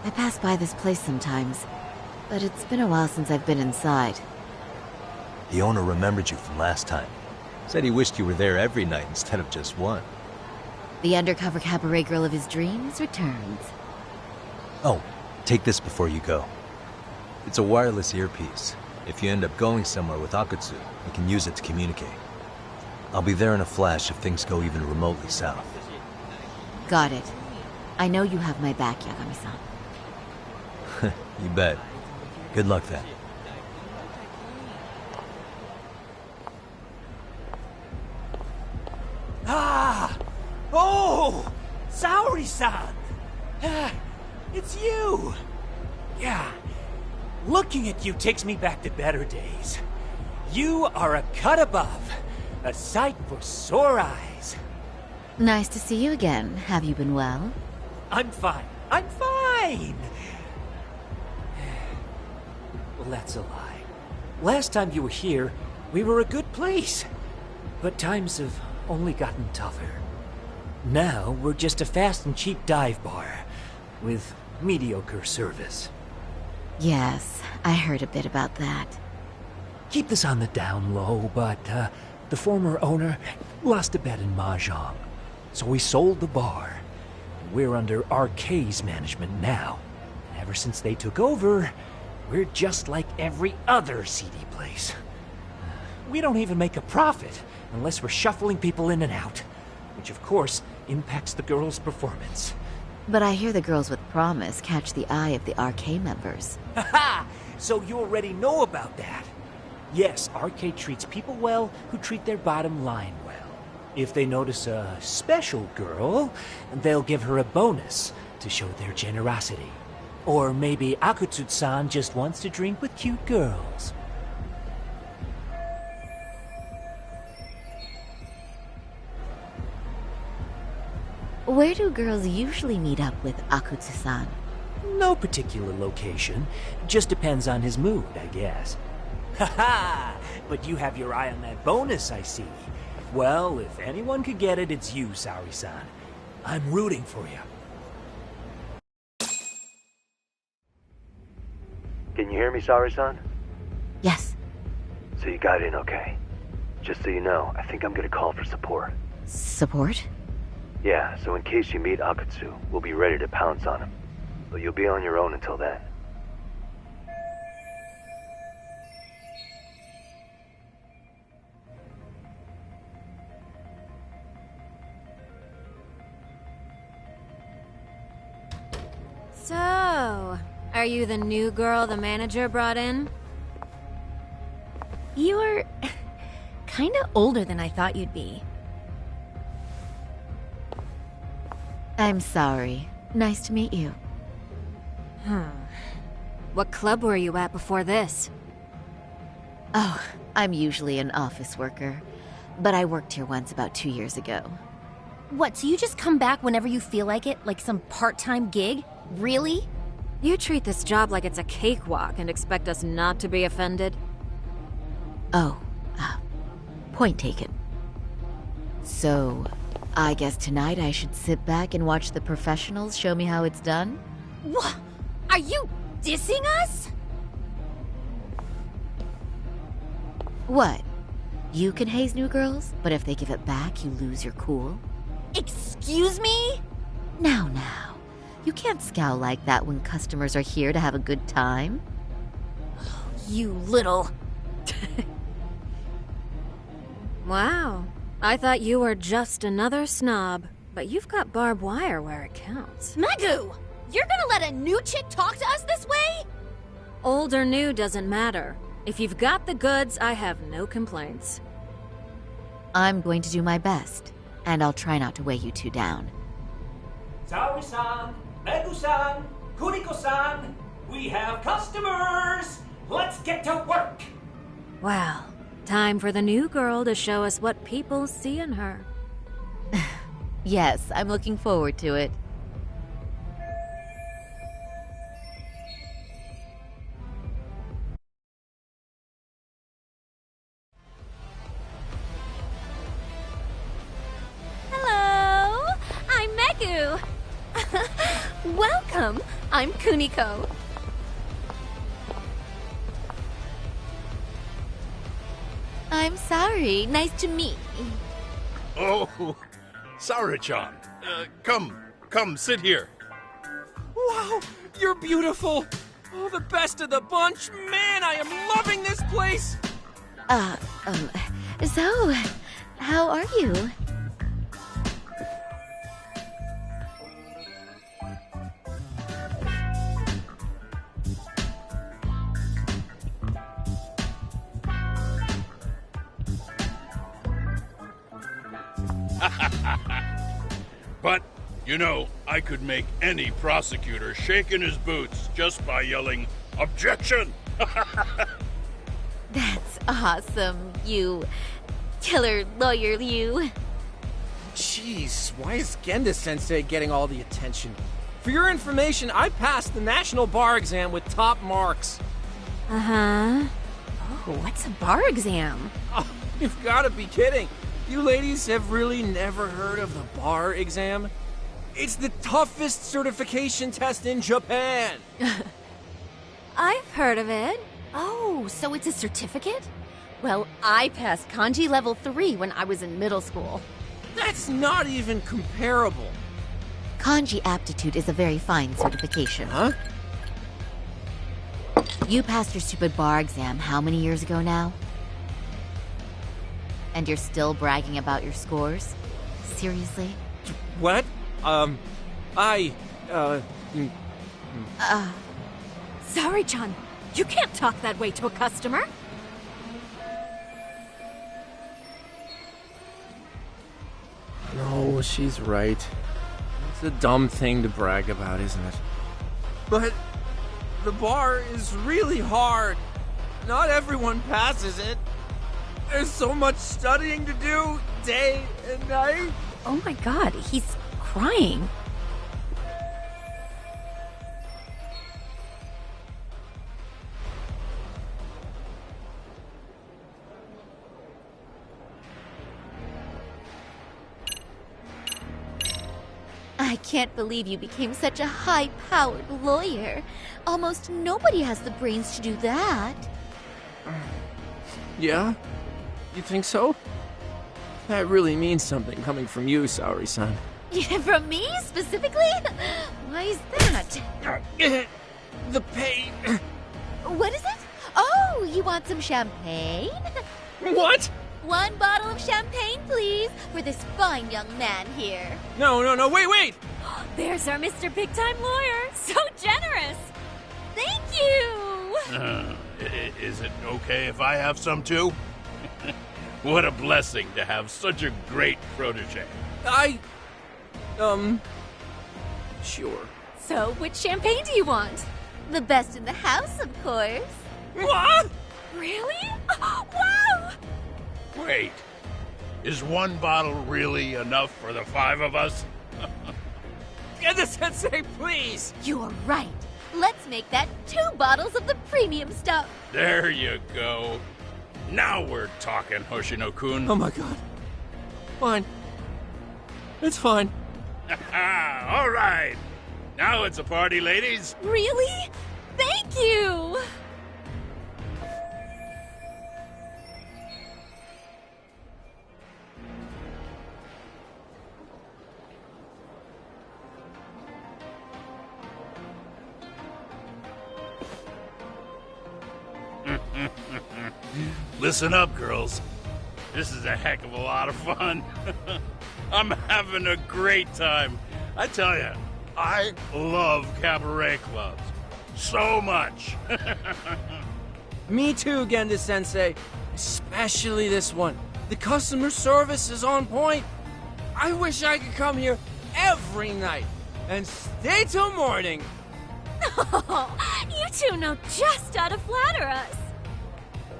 I pass by this place sometimes, but it's been a while since I've been inside. The owner remembered you from last time. Said he wished you were there every night instead of just one. The undercover cabaret girl of his dreams returns. Oh, take this before you go. It's a wireless earpiece. If you end up going somewhere with Akutsu, you can use it to communicate. I'll be there in a flash if things go even remotely south. Got it. I know you have my back, Yagami-san. You bet. Good luck then. Ah! Oh! Saori-san! It's you! Yeah. Looking at you takes me back to better days. You are a cut above. A sight for sore eyes. Nice to see you again. Have you been well? I'm fine. I'm fine! Well, that's a lie. Last time you were here, we were a good place. But times have only gotten tougher. Now, we're just a fast and cheap dive bar. With mediocre service. Yes, I heard a bit about that. Keep this on the down low, but the former owner lost a bet in Mahjong. So we sold the bar. We're under RK's management now. And ever since they took over, we're just like every other seedy place. We don't even make a profit unless we're shuffling people in and out. Which of course impacts the girls' performance. But I hear the girls with promise catch the eye of the RK members. Haha! So you already know about that. Yes, RK treats people well who treat their bottom line well. If they notice a special girl, they'll give her a bonus to show their generosity. Or maybe Akutsu-san just wants to drink with cute girls. Where do girls usually meet up with Akutsu-san? No particular location. Just depends on his mood, I guess. Haha! But you have your eye on that bonus, I see. Well, if anyone could get it, it's you, Saori-san. I'm rooting for you. Can you hear me, Saori-san? Yes. So you got in okay. Just so you know, I think I'm gonna call for support. Support? Yeah, so in case you meet Akutsu, we'll be ready to pounce on him. But you'll be on your own until then. Are you the new girl the manager brought in? You're kinda older than I thought you'd be. I'm sorry. Nice to meet you. What club were you at before this? Oh, I'm usually an office worker, but I worked here once about 2 years ago. What, so you just come back whenever you feel like it? Like some part-time gig? Really? You treat this job like it's a cakewalk and expect us not to be offended? Oh, point taken. So, I guess tonight I should sit back and watch the professionals show me how it's done? What? Are you dissing us? What? You can haze new girls, but if they give it back, you lose your cool? Excuse me? Now. You can't scowl like that when customers are here to have a good time. You little... Wow. I thought you were just another snob, but you've got barbed wire where it counts. Megu! You're gonna let a new chick talk to us this way? Old or new doesn't matter. If you've got the goods, I have no complaints. I'm going to do my best, and I'll try not to weigh you two down. Saori-san, Megu-san, Kuniko-san, we have customers! Let's get to work! Well, time for the new girl to show us what people see in her. Yes, I'm looking forward to it. Hello! I'm Megu! Welcome! I'm Kuniko. I'm sorry. Nice to meet. Oh, Saori-chan. Come, sit here. Wow, you're beautiful. Oh, the best of the bunch. Man, I am loving this place. So, how are you? But, you know, I could make any prosecutor shake in his boots just by yelling, "Objection!" That's awesome, you killer lawyer, you. Jeez, why is Genda-sensei getting all the attention? For your information, I passed the national bar exam with top marks. Uh-huh. Oh, what's a bar exam? Oh, you've got to be kidding. You ladies have really never heard of the bar exam? It's the toughest certification test in Japan. I've heard of it. Oh, so it's a certificate? Well, I passed kanji level 3 when I was in middle school. That's not even comparable. Kanji aptitude is a very fine certification. Huh? You passed your stupid bar exam how many years ago now? And you're still bragging about your scores? Seriously? What? Saori-chan, you can't talk that way to a customer. No, she's right. It's a dumb thing to brag about, isn't it? But the bar is really hard. Not everyone passes it. There's so much studying to do, day and night. Oh my god, he's crying. I can't believe you became such a high-powered lawyer. Almost nobody has the brains to do that. Yeah? You think so? That really means something coming from you, Saori-san. From me, specifically? Why is that? The pain. What is it? Oh, you want some champagne? What? 1 bottle of champagne, please, for this fine young man here. No, wait! There's our Mr. Big Time Lawyer. So generous. Is it okay if I have some too? What a blessing to have such a great protege. Sure. So, which champagne do you want? The best in the house, of course. What? Really? Wow! Wait, is one bottle really enough for the 5 of us? Sensei, please! You're right. Let's make that 2 bottles of the premium stuff. There you go. Now we're talking, Hoshino-kun. Oh my god. Fine. It's fine. All right. Now it's a party, ladies. Really? Thank you! Listen up, girls. This is a heck of a lot of fun. I'm having a great time. I tell you, I love cabaret clubs. So much. Me too, Genda Sensei. Especially this one. The customer service is on point. I wish I could come here every night and stay till morning. Oh, you two know just how to flatter us.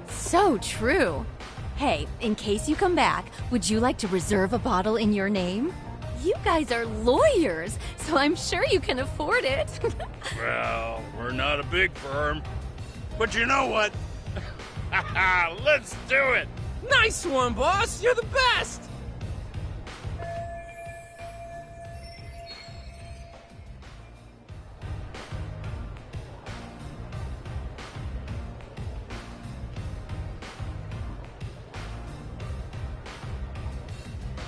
So true. Hey, in case you come back, would you like to reserve a bottle in your name? You guys are lawyers, so I'm sure you can afford it. Well, we're not a big firm. But you know what? Let's do it! Nice one, boss! You're the best!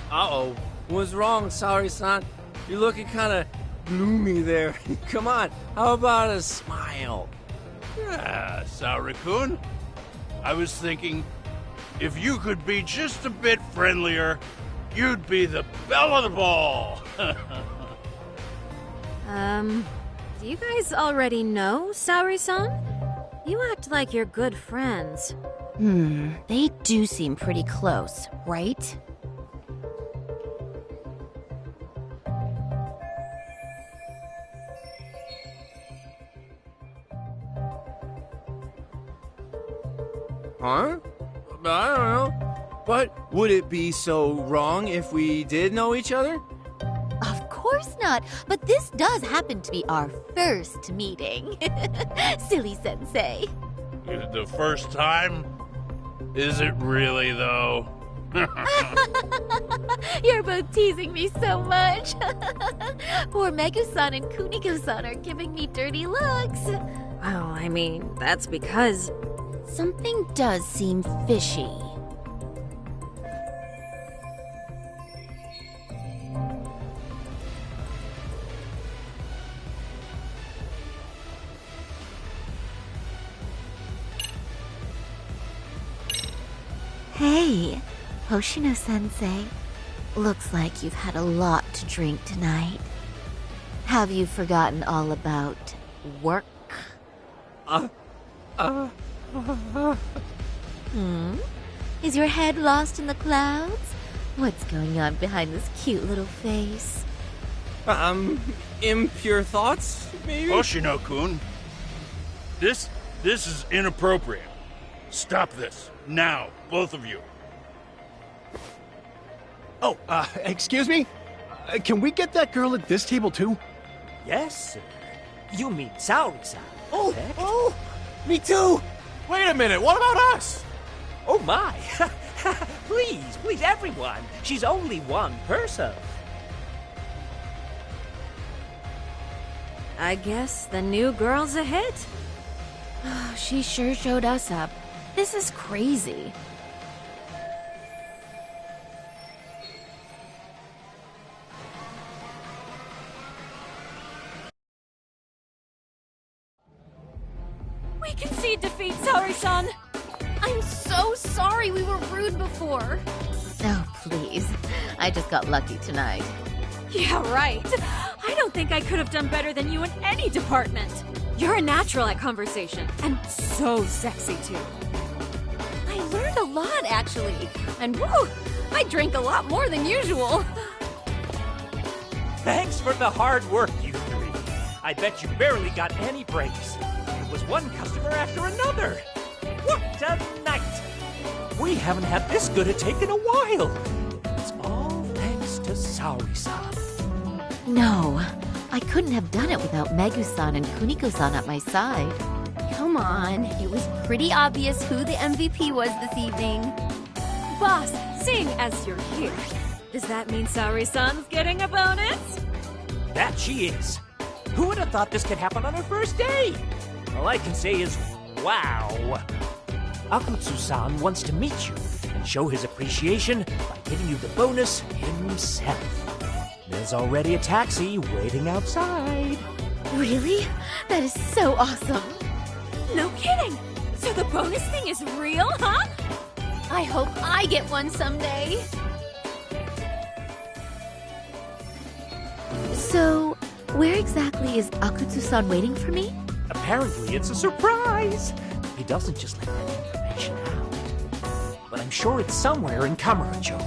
Uh-oh. What's wrong, Saori-san? You're looking kind of gloomy there. Come on, how about a smile? Yeah, Saori-kun. I was thinking, if you could be just a bit friendlier, you'd be the belle of the ball. Do you guys already know Saori-san? You act like you're good friends. They do seem pretty close, right? Huh? I don't know. But would it be so wrong if we did know each other? Of course not, but this does happen to be our first meeting. Silly sensei. The first time? Is it really, though? You're both teasing me so much. Poor Megu-san and Kuniko-san are giving me dirty looks. Well, I mean, that's because... Something does seem fishy. Hey, Hoshino-sensei. Looks like you've had a lot to drink tonight. Have you forgotten all about work? Is your head lost in the clouds? What's going on behind this cute little face? Impure thoughts, maybe? Hoshino-kun, this is inappropriate. Stop this, now, both of you. Oh, excuse me? Can we get that girl at this table too? Yes, sir. You mean Saori-san. Oh, me too! Wait a minute, what about us? Oh my! Please, everyone. She's only one person. I guess the new girl's a hit. She sure showed us up. This is crazy. We concede defeat, Saori-san. I'm so sorry we were rude before. Oh, please. I just got lucky tonight. Yeah, right. I don't think I could have done better than you in any department. You're a natural at conversation, and so sexy too. I learned a lot, actually, and woo, I drank a lot more than usual. Thanks for the hard work, you three. I bet you barely got any breaks. It was one customer after another. What a night! We haven't had this good a take in a while. It's all thanks to Saori-san. No, I couldn't have done it without Megu-san and Kuniko-san at my side. Come on, it was pretty obvious who the MVP was this evening. Boss, seeing as you're here, does that mean Saori-san's getting a bonus? That she is. Who would have thought this could happen on her first day? All I can say is, wow. Akutsu-san wants to meet you and show his appreciation by giving you the bonus himself. There's already a taxi waiting outside. Really? That is so awesome. No kidding! So the bonus thing is real, huh? I hope I get one someday. So, where exactly is Akutsu-san waiting for me? Apparently it's a surprise. He doesn't just let that information out. But I'm sure it's somewhere in Kamurocho.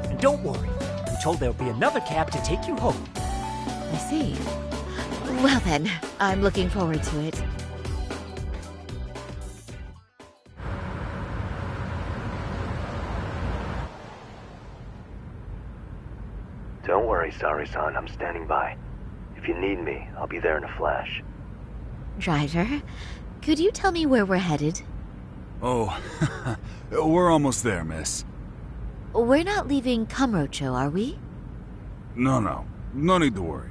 And don't worry, I'm told there'll be another cab to take you home. I see. Well then, I'm looking forward to it. Don't worry, Saori-san. I'm standing by. If you need me, I'll be there in a flash. Driver, could you tell me where we're headed? Oh, we're almost there, miss. We're not leaving Kamurocho, are we? No. No need to worry.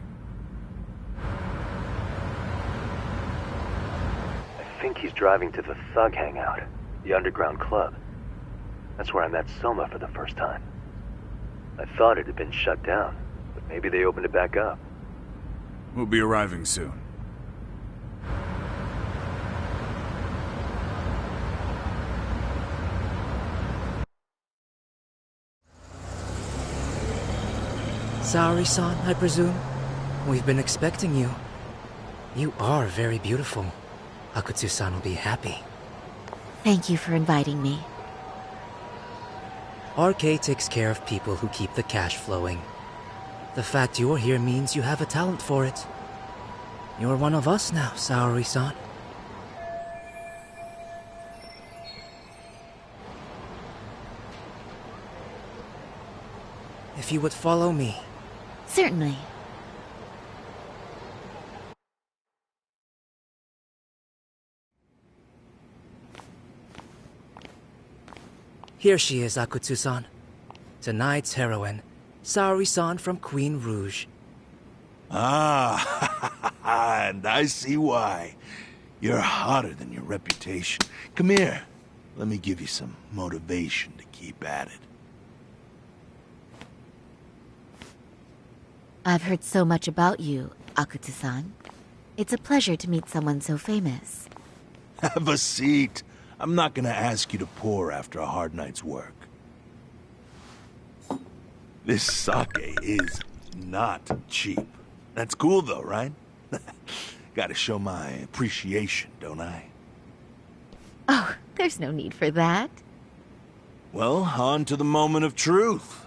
I think he's driving to the Thug Hangout, the underground club. That's where I met Soma for the first time. I thought it had been shut down, but maybe they opened it back up. We'll be arriving soon. Saori-san, I presume? We've been expecting you. You are very beautiful. Akutsu-san will be happy. Thank you for inviting me. RK takes care of people who keep the cash flowing. The fact you're here means you have a talent for it. You're one of us now, Saori-san. If you would follow me. Certainly. Here she is, Akutsu-san. Tonight's heroine, Saori-san from Queen Rouge. Ah, and I see why. You're hotter than your reputation. Come here. Let me give you some motivation to keep at it. I've heard so much about you, Akutsu-san. It's a pleasure to meet someone so famous. Have a seat. I'm not gonna ask you to pour after a hard night's work. This sake is not cheap. That's cool though, right? Gotta show my appreciation, don't I? Oh, there's no need for that. Well, on to the moment of truth.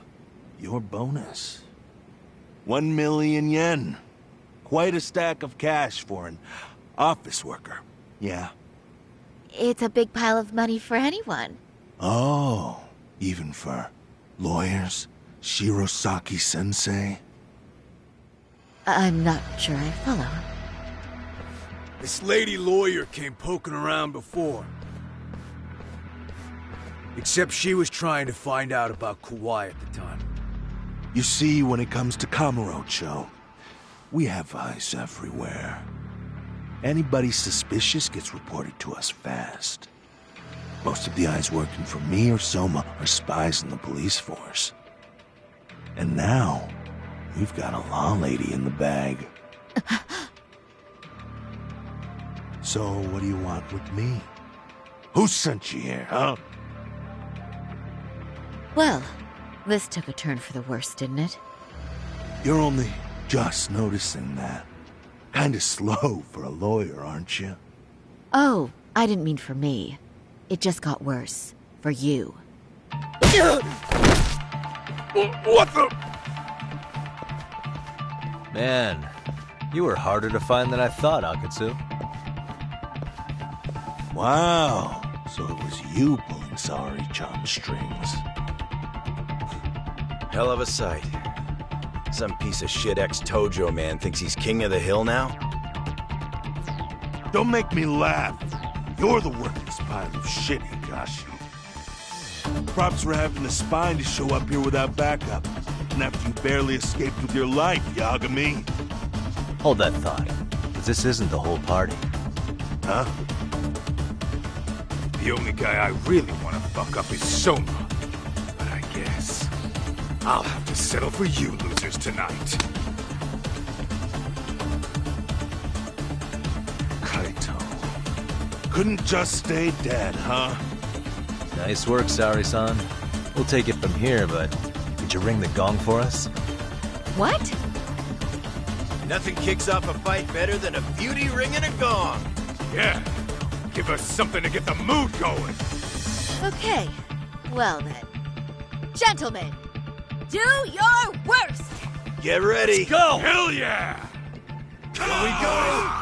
Your bonus. 1 million yen. Quite a stack of cash for an office worker. Yeah. It's a big pile of money for anyone. Oh, even for lawyers? Shirosaki-sensei? I'm not sure I follow. This lady lawyer came poking around before. Except she was trying to find out about Kawhi at the time. You see, when it comes to Kamurocho, we have eyes everywhere. Anybody suspicious gets reported to us fast. Most of the eyes working for me or Soma are spies in the police force. And now, we've got a law lady in the bag. So, what do you want with me? Who sent you here, huh? Well, this took a turn for the worse, didn't it? You're only just noticing that. Kinda slow for a lawyer, aren't you? Oh, I didn't mean for me. It just got worse. For you. What the? Man, you were harder to find than I thought, Akatsu. Wow, so it was you pulling Saori-chan's strings. Hell of a sight. Some piece of shit ex-Tojo man thinks he's king of the hill now? Don't make me laugh. You're the worthless pile of shit, Higashi. Props for having the spine to show up here without backup. And after you barely escaped with your life, Yagami. Hold that thought, because this isn't the whole party. Huh? The only guy I really want to fuck up is Soma. But I guess I'll have to settle for you losers tonight. Kaito. Couldn't just stay dead, huh? Nice work, Saori-san. We'll take it from here, but could you ring the gong for us? What? Nothing kicks off a fight better than a beauty ringing a gong. Yeah. Give us something to get the mood going. Okay. Well then. Gentlemen, do your worst! Get ready. Let's go! Hell yeah! Here we go!